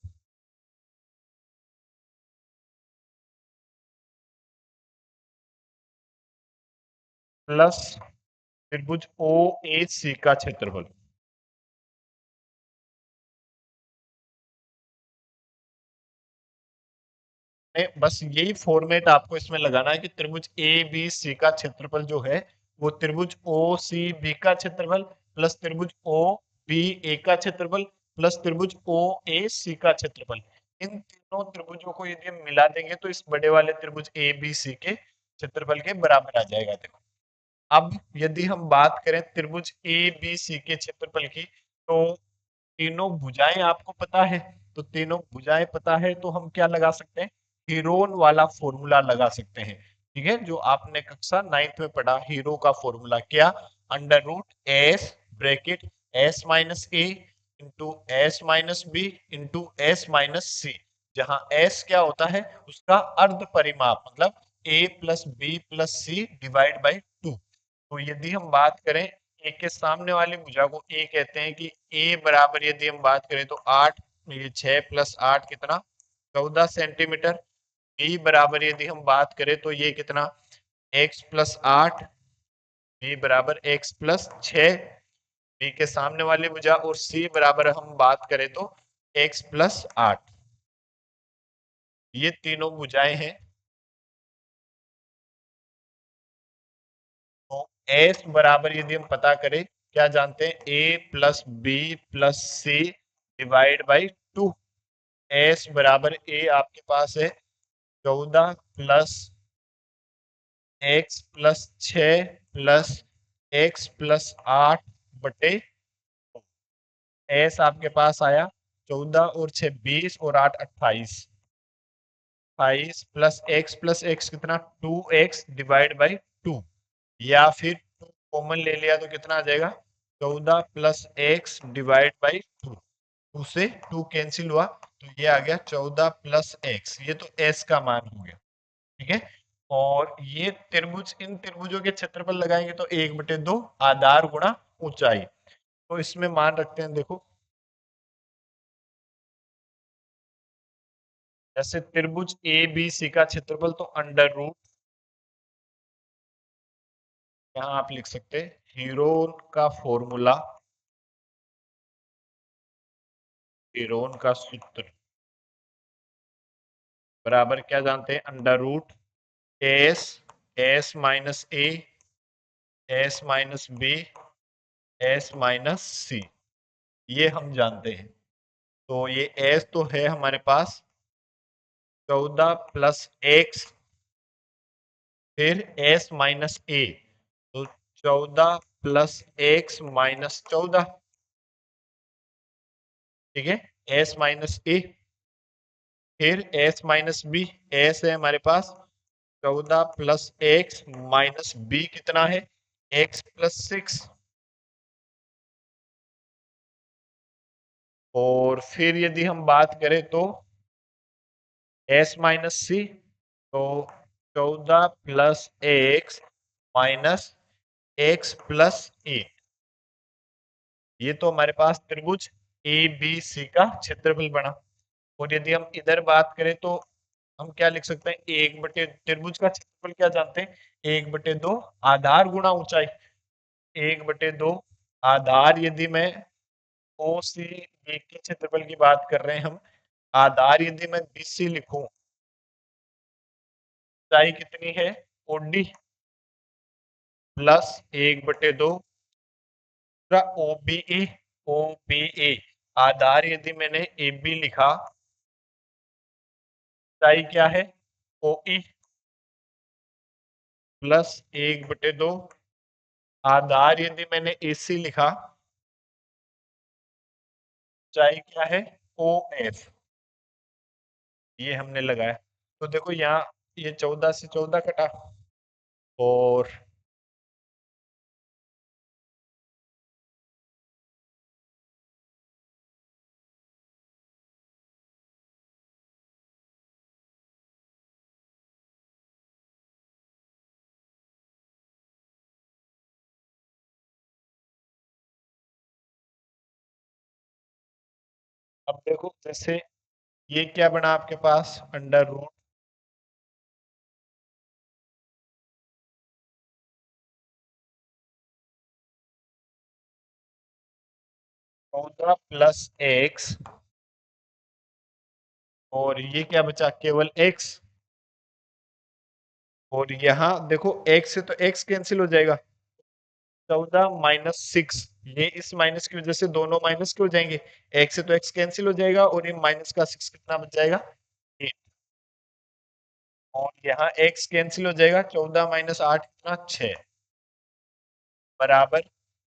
प्लस त्रिभुज ओ ए सी का क्षेत्रफल। बस यही फॉर्मेट आपको इसमें लगाना है कि त्रिभुज ए बी सी का क्षेत्रफल जो है वो त्रिभुज ओ सी बी का क्षेत्रफल प्लस त्रिभुज ओ बी ए का क्षेत्रफल प्लस त्रिभुज ओ ए सी का क्षेत्रफल, इन तीनों त्रिभुजों को यदि हम मिला देंगे तो इस बड़े वाले त्रिभुज ए बी सी के क्षेत्रफल के बराबर आ जाएगा। देखो अब यदि हम बात करें त्रिभुज ए बी सी के क्षेत्रफल की, तो तीनों भुजाएं आपको पता है, तो तीनों भुजाएं पता है तो हम क्या लगा सकते हैं, हीरोन वाला फॉर्मूला लगा सकते हैं, ठीक है, जो आपने कक्षा 9th में पढ़ा, हीरो का फॉर्मूला क्या, under root S bracket S minus A into S minus B into S minus C, जहां एस क्या होता है, उसका अर्ध परिमाप, मतलब A plus B plus C divide by 2। तो यदि हम बात करें ए के सामने वाली भुजा को ए कहते हैं, कि ए बराबर यदि हम बात करें तो 8, ये 6 प्लस 8 कितना, 14 सेंटीमीटर। बी बराबर यदि हम बात करें तो ये कितना, x प्लस 8, बी बराबर x प्लस 6, बी के सामने वाली भुजा, और c बराबर हम बात करें तो x प्लस 8। ये तीनों भुजाएं हैं। तो s बराबर यदि हम पता करें, क्या जानते हैं, a plus B plus C divide by 2। s बराबर a आपके पास है 14 plus x plus 6 plus x plus 8 बटे एस आपके पास आया 14 और 6 20 और 8 28, 28 प्लस एक्स कितना, 2x डिवाइड बाई 2, या फिर 2 कॉमन ले लिया तो कितना आ जाएगा, 14 प्लस एक्स डिवाइड बाई 2, 2 से 2 कैंसिल हुआ, तो ये आ गया 14 प्लस एक्स, ये तो एस का मान हो गया। ठीक है, और ये त्रिभुज, इन त्रिभुजों के क्षेत्रफल लगाएंगे तो 1/2 आधार गुणा ऊंचाई। तो इसमें मान रखते हैं, देखो जैसे त्रिभुज ए बी सी का क्षेत्रफल, तो अंडर रूट, यहाँ आप लिख सकते हैं हीरोन का फॉर्मूला, हीरोन का सूत्र बराबर क्या जानते हैं, under root S, S minus A, S minus B, S minus C, ये हम जानते हैं। तो ये एस तो है हमारे पास 14 प्लस एक्स, फिर एस माइनस ए, तो 14 प्लस एक्स माइनस 14। ठीक है, एस माइनस ए, फिर एस माइनस बी, एस है हमारे पास 14 प्लस एक्स माइनस बी कितना है, एक्स प्लस 6, और फिर यदि हम बात करें तो एस माइनस सी, तो 14 plus X minus X plus A, ये तो हमारे पास त्रिभुज ए बी सी का क्षेत्रफल बना। और यदि हम इधर बात करें तो हम क्या लिख सकते हैं, 1/त्रिभुज का क्षेत्रफल क्या जानते हैं, 1/2 आधार गुणा ऊंचाई, 1/2 आधार, यदि मैं ओ सी बी के क्षेत्रफल की बात कर रहे हैं हम, आधार यदि मैं बी सी लिखूं, ऊंचाई कितनी है, ओडी प्लस 1/2 ओ बी ए, ओ बी ए, आधार यदि मैंने ए बी लिखा, ऊंचाई क्या है, ओ ई प्लस 1/2 आधार यदि मैंने ए सी लिखा, ऊंचाई क्या है, ओ एफ, ये हमने लगाया। तो देखो यहाँ ये 14 से 14 कटा, और अब देखो जैसे ये क्या बना आपके पास, अंडर रूट 14 प्लस एक्स, और ये क्या बचा, केवल एक्स, और यहाँ देखो एक्स से तो एक्स कैंसिल हो जाएगा, 14 माइनस 6, ये इस माइनस की वजह से दोनों माइनस के हो जाएंगे, एक्स से तो एक्स कैंसिल हो जाएगा, और ये माइनस का 6 कितना बच जाएगा, 8, और यहाँ एक्स कैंसिल हो जाएगा, 14 माइनस 8 कितना, 6, बराबर,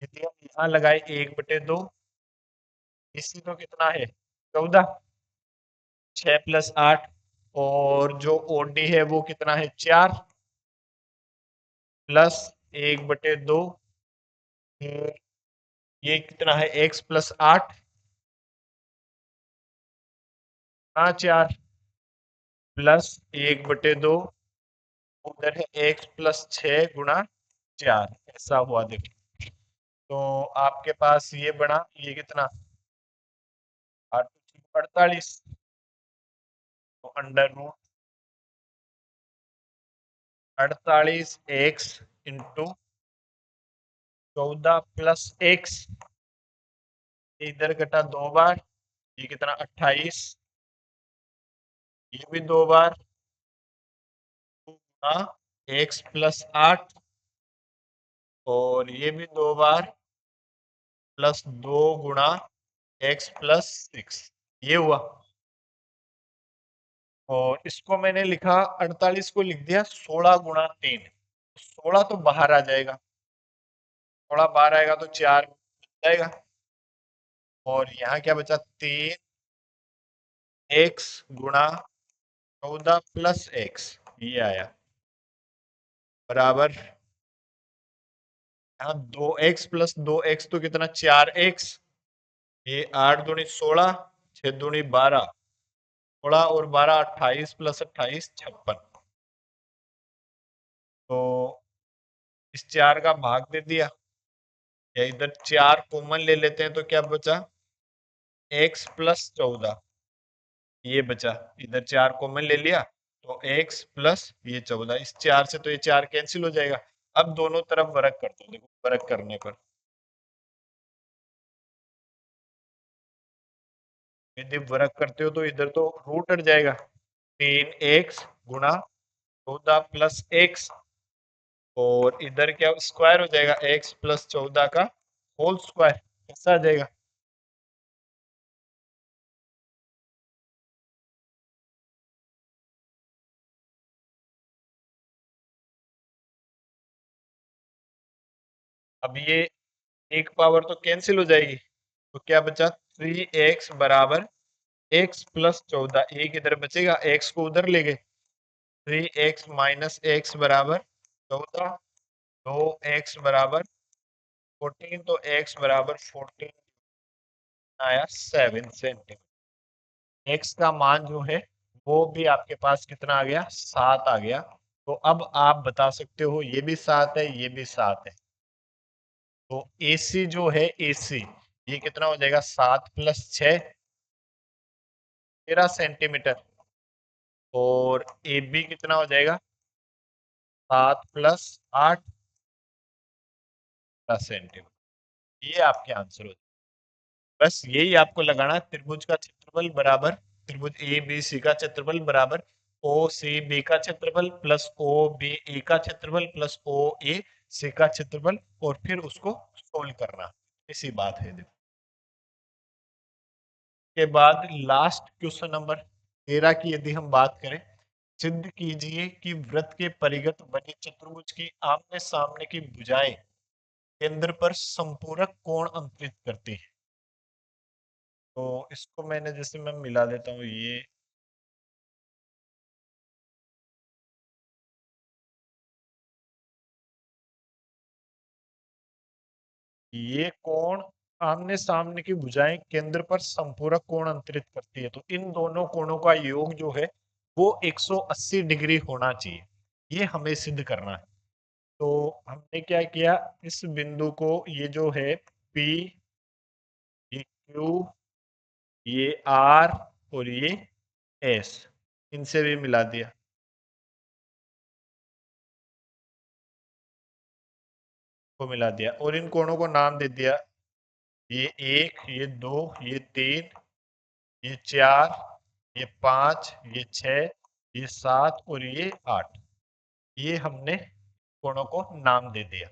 यदि हम यहाँ लगाए 1/2, इसी तो कितना है 14, 6 प्लस 8, और जो ओडी है वो कितना है 4, प्लस 1/2, ये कितना है x प्लस 8 गुणा 4 प्लस 1/2, उधर है x प्लस 6 गुणा 4, ऐसा हुआ देखो। तो आपके पास ये बना, ये कितना 48, तो under root 48x into 14 plus x, इधर कटा 2 बार, ये कितना 28, ये भी 2 बार, x प्लस 8, और ये भी 2 बार, प्लस 2 गुणा x प्लस 6, ये हुआ। और इसको मैंने लिखा 48 को लिख दिया 16 गुणा 3, 16 तो बाहर आ जाएगा, 16 बाहर आएगा तो 4 जाएगा, और यहाँ क्या बचा 3 x गुणा 14 प्लस x, ये आया बराबर, यहाँ 2x प्लस 2x तो कितना 4x, ये 8 दूनी 16, 6 दूनी 12, 16 और 12 28 प्लस 28 56, तो इस 4 का भाग दे दिया, या इधर 4 कॉमन ले लेते हैं तो क्या बचा x प्लस 14, ये बचा, इधर 4 कॉमन ले लिया तो x प्लस ये 14, इस 4 से तो ये 4 कैंसिल हो जाएगा। अब दोनों तरफ वर्ग कर दो, देखो वर्ग करने पर यदि वर्ग करते हो तो इधर तो रूट हट जाएगा, 3x गुणा 14 प्लस x, और इधर क्या स्क्वायर हो जाएगा, x प्लस 14 का होल स्क्वायर, कैसा आ जाएगा। अब ये एक पावर तो कैंसिल हो जाएगी, तो क्या बचा 3x बराबर x प्लस 14, एक इधर बचेगा, x को उधर ले गए, 3x माइनस x बराबर 14, 2x बराबर 14, तो x बराबर 14 आया 7 सेंटीमीटर। x का मान जो है वो भी आपके पास कितना आ गया, 7 आ गया। तो अब आप बता सकते हो ये भी 7 है, ये भी 7 है, तो AC जो है AC, ये कितना हो जाएगा 7 प्लस 6 13 सेंटीमीटर, और AB कितना हो जाएगा 7 प्लस 8 सेंटीमीटर, ये आपके आंसर हो। बस यही आपको लगाना, त्रिभुज का क्षेत्रफल बराबर त्रिभुज ए बी सी का क्षेत्रफल बराबर ओ सी बी का क्षेत्रफल प्लस ओ बी ए का क्षेत्रफल प्लस ओ ए सी का क्षेत्रफल, और फिर उसको सोल्व करना, इसी बात है। देखो के बाद लास्ट क्वेश्चन नंबर 13 की यदि हम बात करें, सिद्ध कीजिए कि वृत्त के परिगत बने चतुर्भुज की आमने सामने की भुजाएं केंद्र पर संपूरक कोण अंतरित करती है। तो इसको मैंने जैसे मैं मिला देता हूँ, ये कोण आमने सामने की भुजाएं केंद्र पर संपूरक कोण अंतरित करती है, तो इन दोनों कोणों का योग जो है वो 180 डिग्री होना चाहिए, ये हमें सिद्ध करना है। तो हमने क्या किया, इस बिंदु को ये जो है P, ये Q, ये R और ये S, इनसे भी मिला दिया, को मिला दिया, और इन कोणों को नाम दे दिया, ये 1, ये 2, ये 3, ये 4, ये 5, ये 6, ये 7 और ये 8, ये हमने कोणों को नाम दे दिया।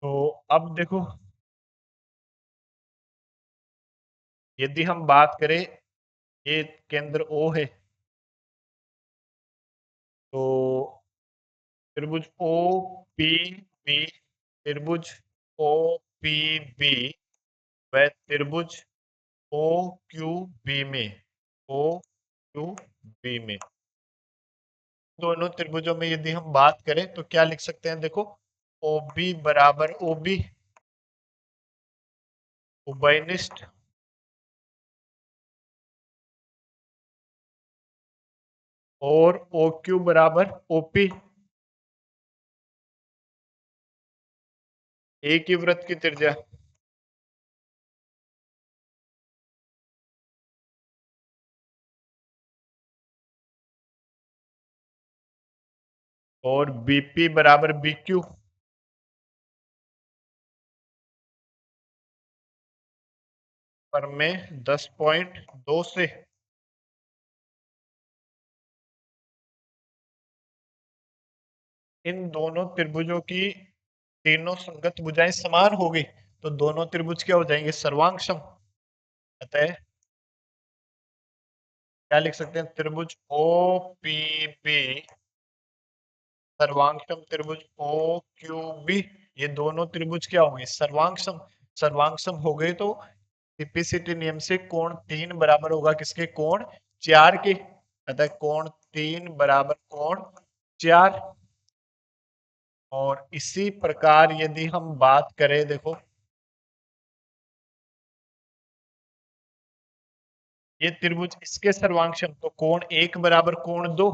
तो अब देखो, यदि हम बात करें, ये केंद्र O है, तो त्रिभुज ओ पी बी, त्रिभुज ओ पी बी व त्रिभुज ओ क्यू बी में, ओ क्यू बी में दोनों त्रिभुजों में यदि हम बात करें तो क्या लिख सकते हैं, देखो OB बराबर OB उभयनिष्ठ और OQ बराबर OP एक ही वृत्त की त्रिज्या। और BP बराबर BQ पर में 10.2 से इन दोनों त्रिभुजों की तीनों संगत भुजाएं समान हो गई तो दोनों त्रिभुज क्या हो जाएंगे, सर्वांग सम। अतः क्या लिख सकते हैं, त्रिभुज OPB सर्वांगसम त्रिभुज OQB, ये दोनों त्रिभुज क्या होंगे, सर्वांगसम। सर्वांगसम हो गए तो टिपिसिटी नियम से कोण 3 बराबर होगा किसके, कोण 4 के। अतः कोण 3 बराबर कोण 4। और इसी प्रकार यदि हम बात करें, देखो ये त्रिभुज इसके सर्वांगसम तो कोण 1 बराबर कोण 2।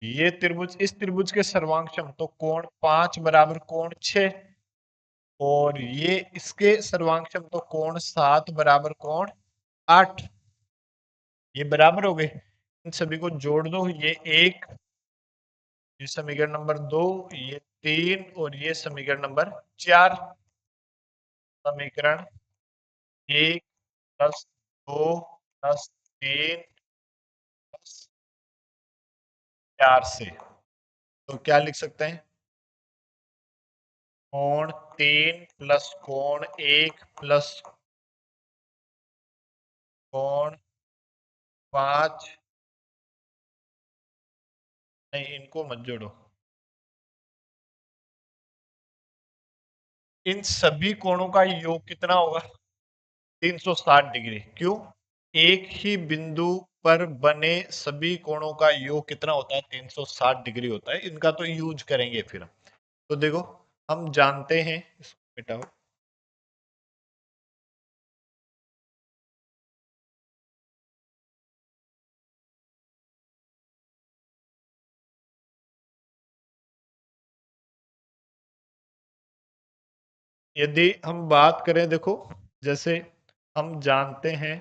ये त्रिभुज इस त्रिभुज के सर्वांगसम तो कोण 5 बराबर कोण 6। और ये इसके सर्वांगसम तो कोण 7 बराबर कोण 8। ये बराबर हो गए, इन सभी को जोड़ दो, ये 1, ये समीकरण नंबर 2, ये 3 और ये समीकरण नंबर 4। समीकरण 1 प्लस 2 प्लस 3 प्लस 4 से तो क्या लिख सकते हैं, कोण 3 प्लस कोण 1 प्लस कोण 5, नहीं इनको मत जोड़ो, इन सभी कोणों का योग कितना होगा, 360 डिग्री। क्यों, एक ही बिंदु पर बने सभी कोणों का योग कितना होता है, 360 डिग्री होता है। इनका तो यूज करेंगे फिर। तो देखो हम जानते हैं, इसको मिटाओ, यदि हम बात करें, देखो जैसे हम जानते हैं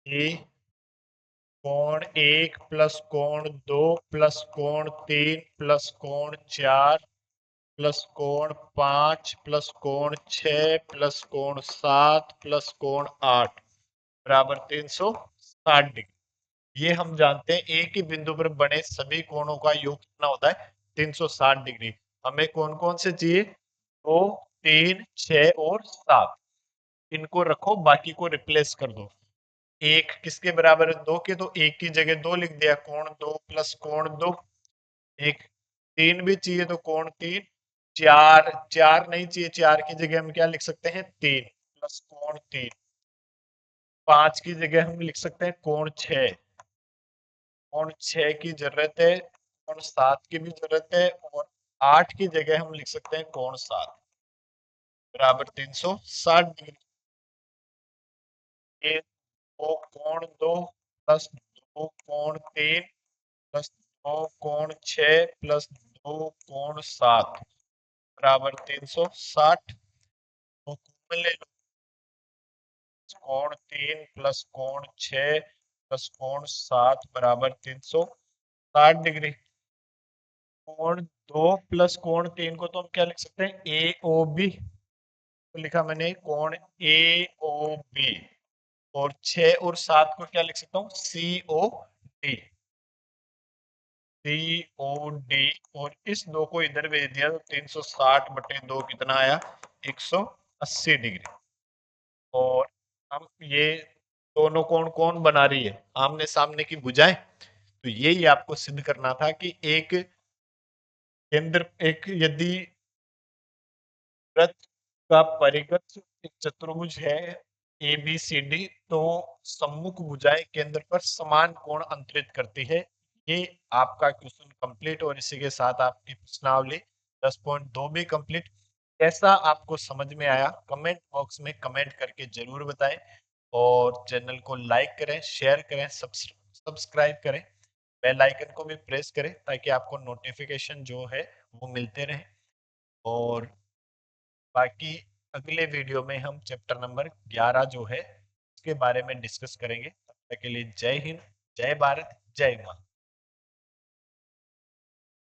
कि कोण 1 प्लस कोण 2 प्लस कोण 3 प्लस कोण 4 प्लस कोण 5 प्लस कोण 6 प्लस कोण 7 प्लस कोण 8 बराबर 360 डिग्री। ये हम जानते हैं एक ही बिंदु पर बने सभी कोणों का योग कितना होता है, 360 डिग्री। हमें कौन कौन से चाहिए, 2, 3, 6 और 7। इनको रखो, बाकी को रिप्लेस कर दो। एक किसके बराबर है, 2 के, तो एक की जगह 2 लिख दिया, कोण 2 प्लस कोण 2। एक 3 भी चाहिए तो कोण 3। 4 4 नहीं चाहिए, 4 की जगह हम क्या लिख सकते हैं, 3 प्लस कोण 3। 5 की जगह हम लिख सकते हैं कोण 6। कोण 6 की जरूरत है, कोण 7 की भी जरूरत है, और 8 की जगह हम लिख सकते हैं कोण 7 बराबर 360 डिग्री। ये दो कोण 2 प्लस 2 कोण 3 प्लस 2 कोण 6 प्लस 2 कोण 7 बराबर 360। तो कुल ले लो, कोण 3 प्लस कोण 6 प्लस कोण 7 बराबर 360 डिग्री। कोण 2 प्लस कोण 3 को तो हम क्या लिख सकते हैं, ए ओ बी। तो लिखा मैंने कोण ए ओ बी। और 6 और 7 को क्या लिख सकता हूँ, सी ओ डी। सी ओ डी। और इस दो को इधर भेज दिया तो 360 बटे 2 कितना आया, 180 डिग्री। और हम ये दोनों कोण कौन बना रही है, आमने सामने की भुजाएं। तो यही आपको सिद्ध करना था कि एक केंद्र, एक यदि वृत्त का परिगत एक चतुर्भुज है ए बी सी डी, तो सम्मुख भुजाएं केंद्र पर समान कोण अंतरित करती है। ये आपका क्वेश्चन कंप्लीट, और इसी के साथ आपकी प्रश्नावली 10.2 भी कंप्लीट। कैसा आपको समझ में आया कमेंट बॉक्स में कमेंट करके जरूर बताएं, और चैनल को लाइक करें, शेयर करें, सब्सक्राइब करें, बेल आइकन को भी प्रेस करें ताकि आपको नोटिफिकेशन जो है वो मिलते रहे। और बाकी अगले वीडियो में हम चैप्टर नंबर 11 जो है उसके बारे में डिस्कस करेंगे। तब तक के लिए जय हिंद, जय भारत, जय मां।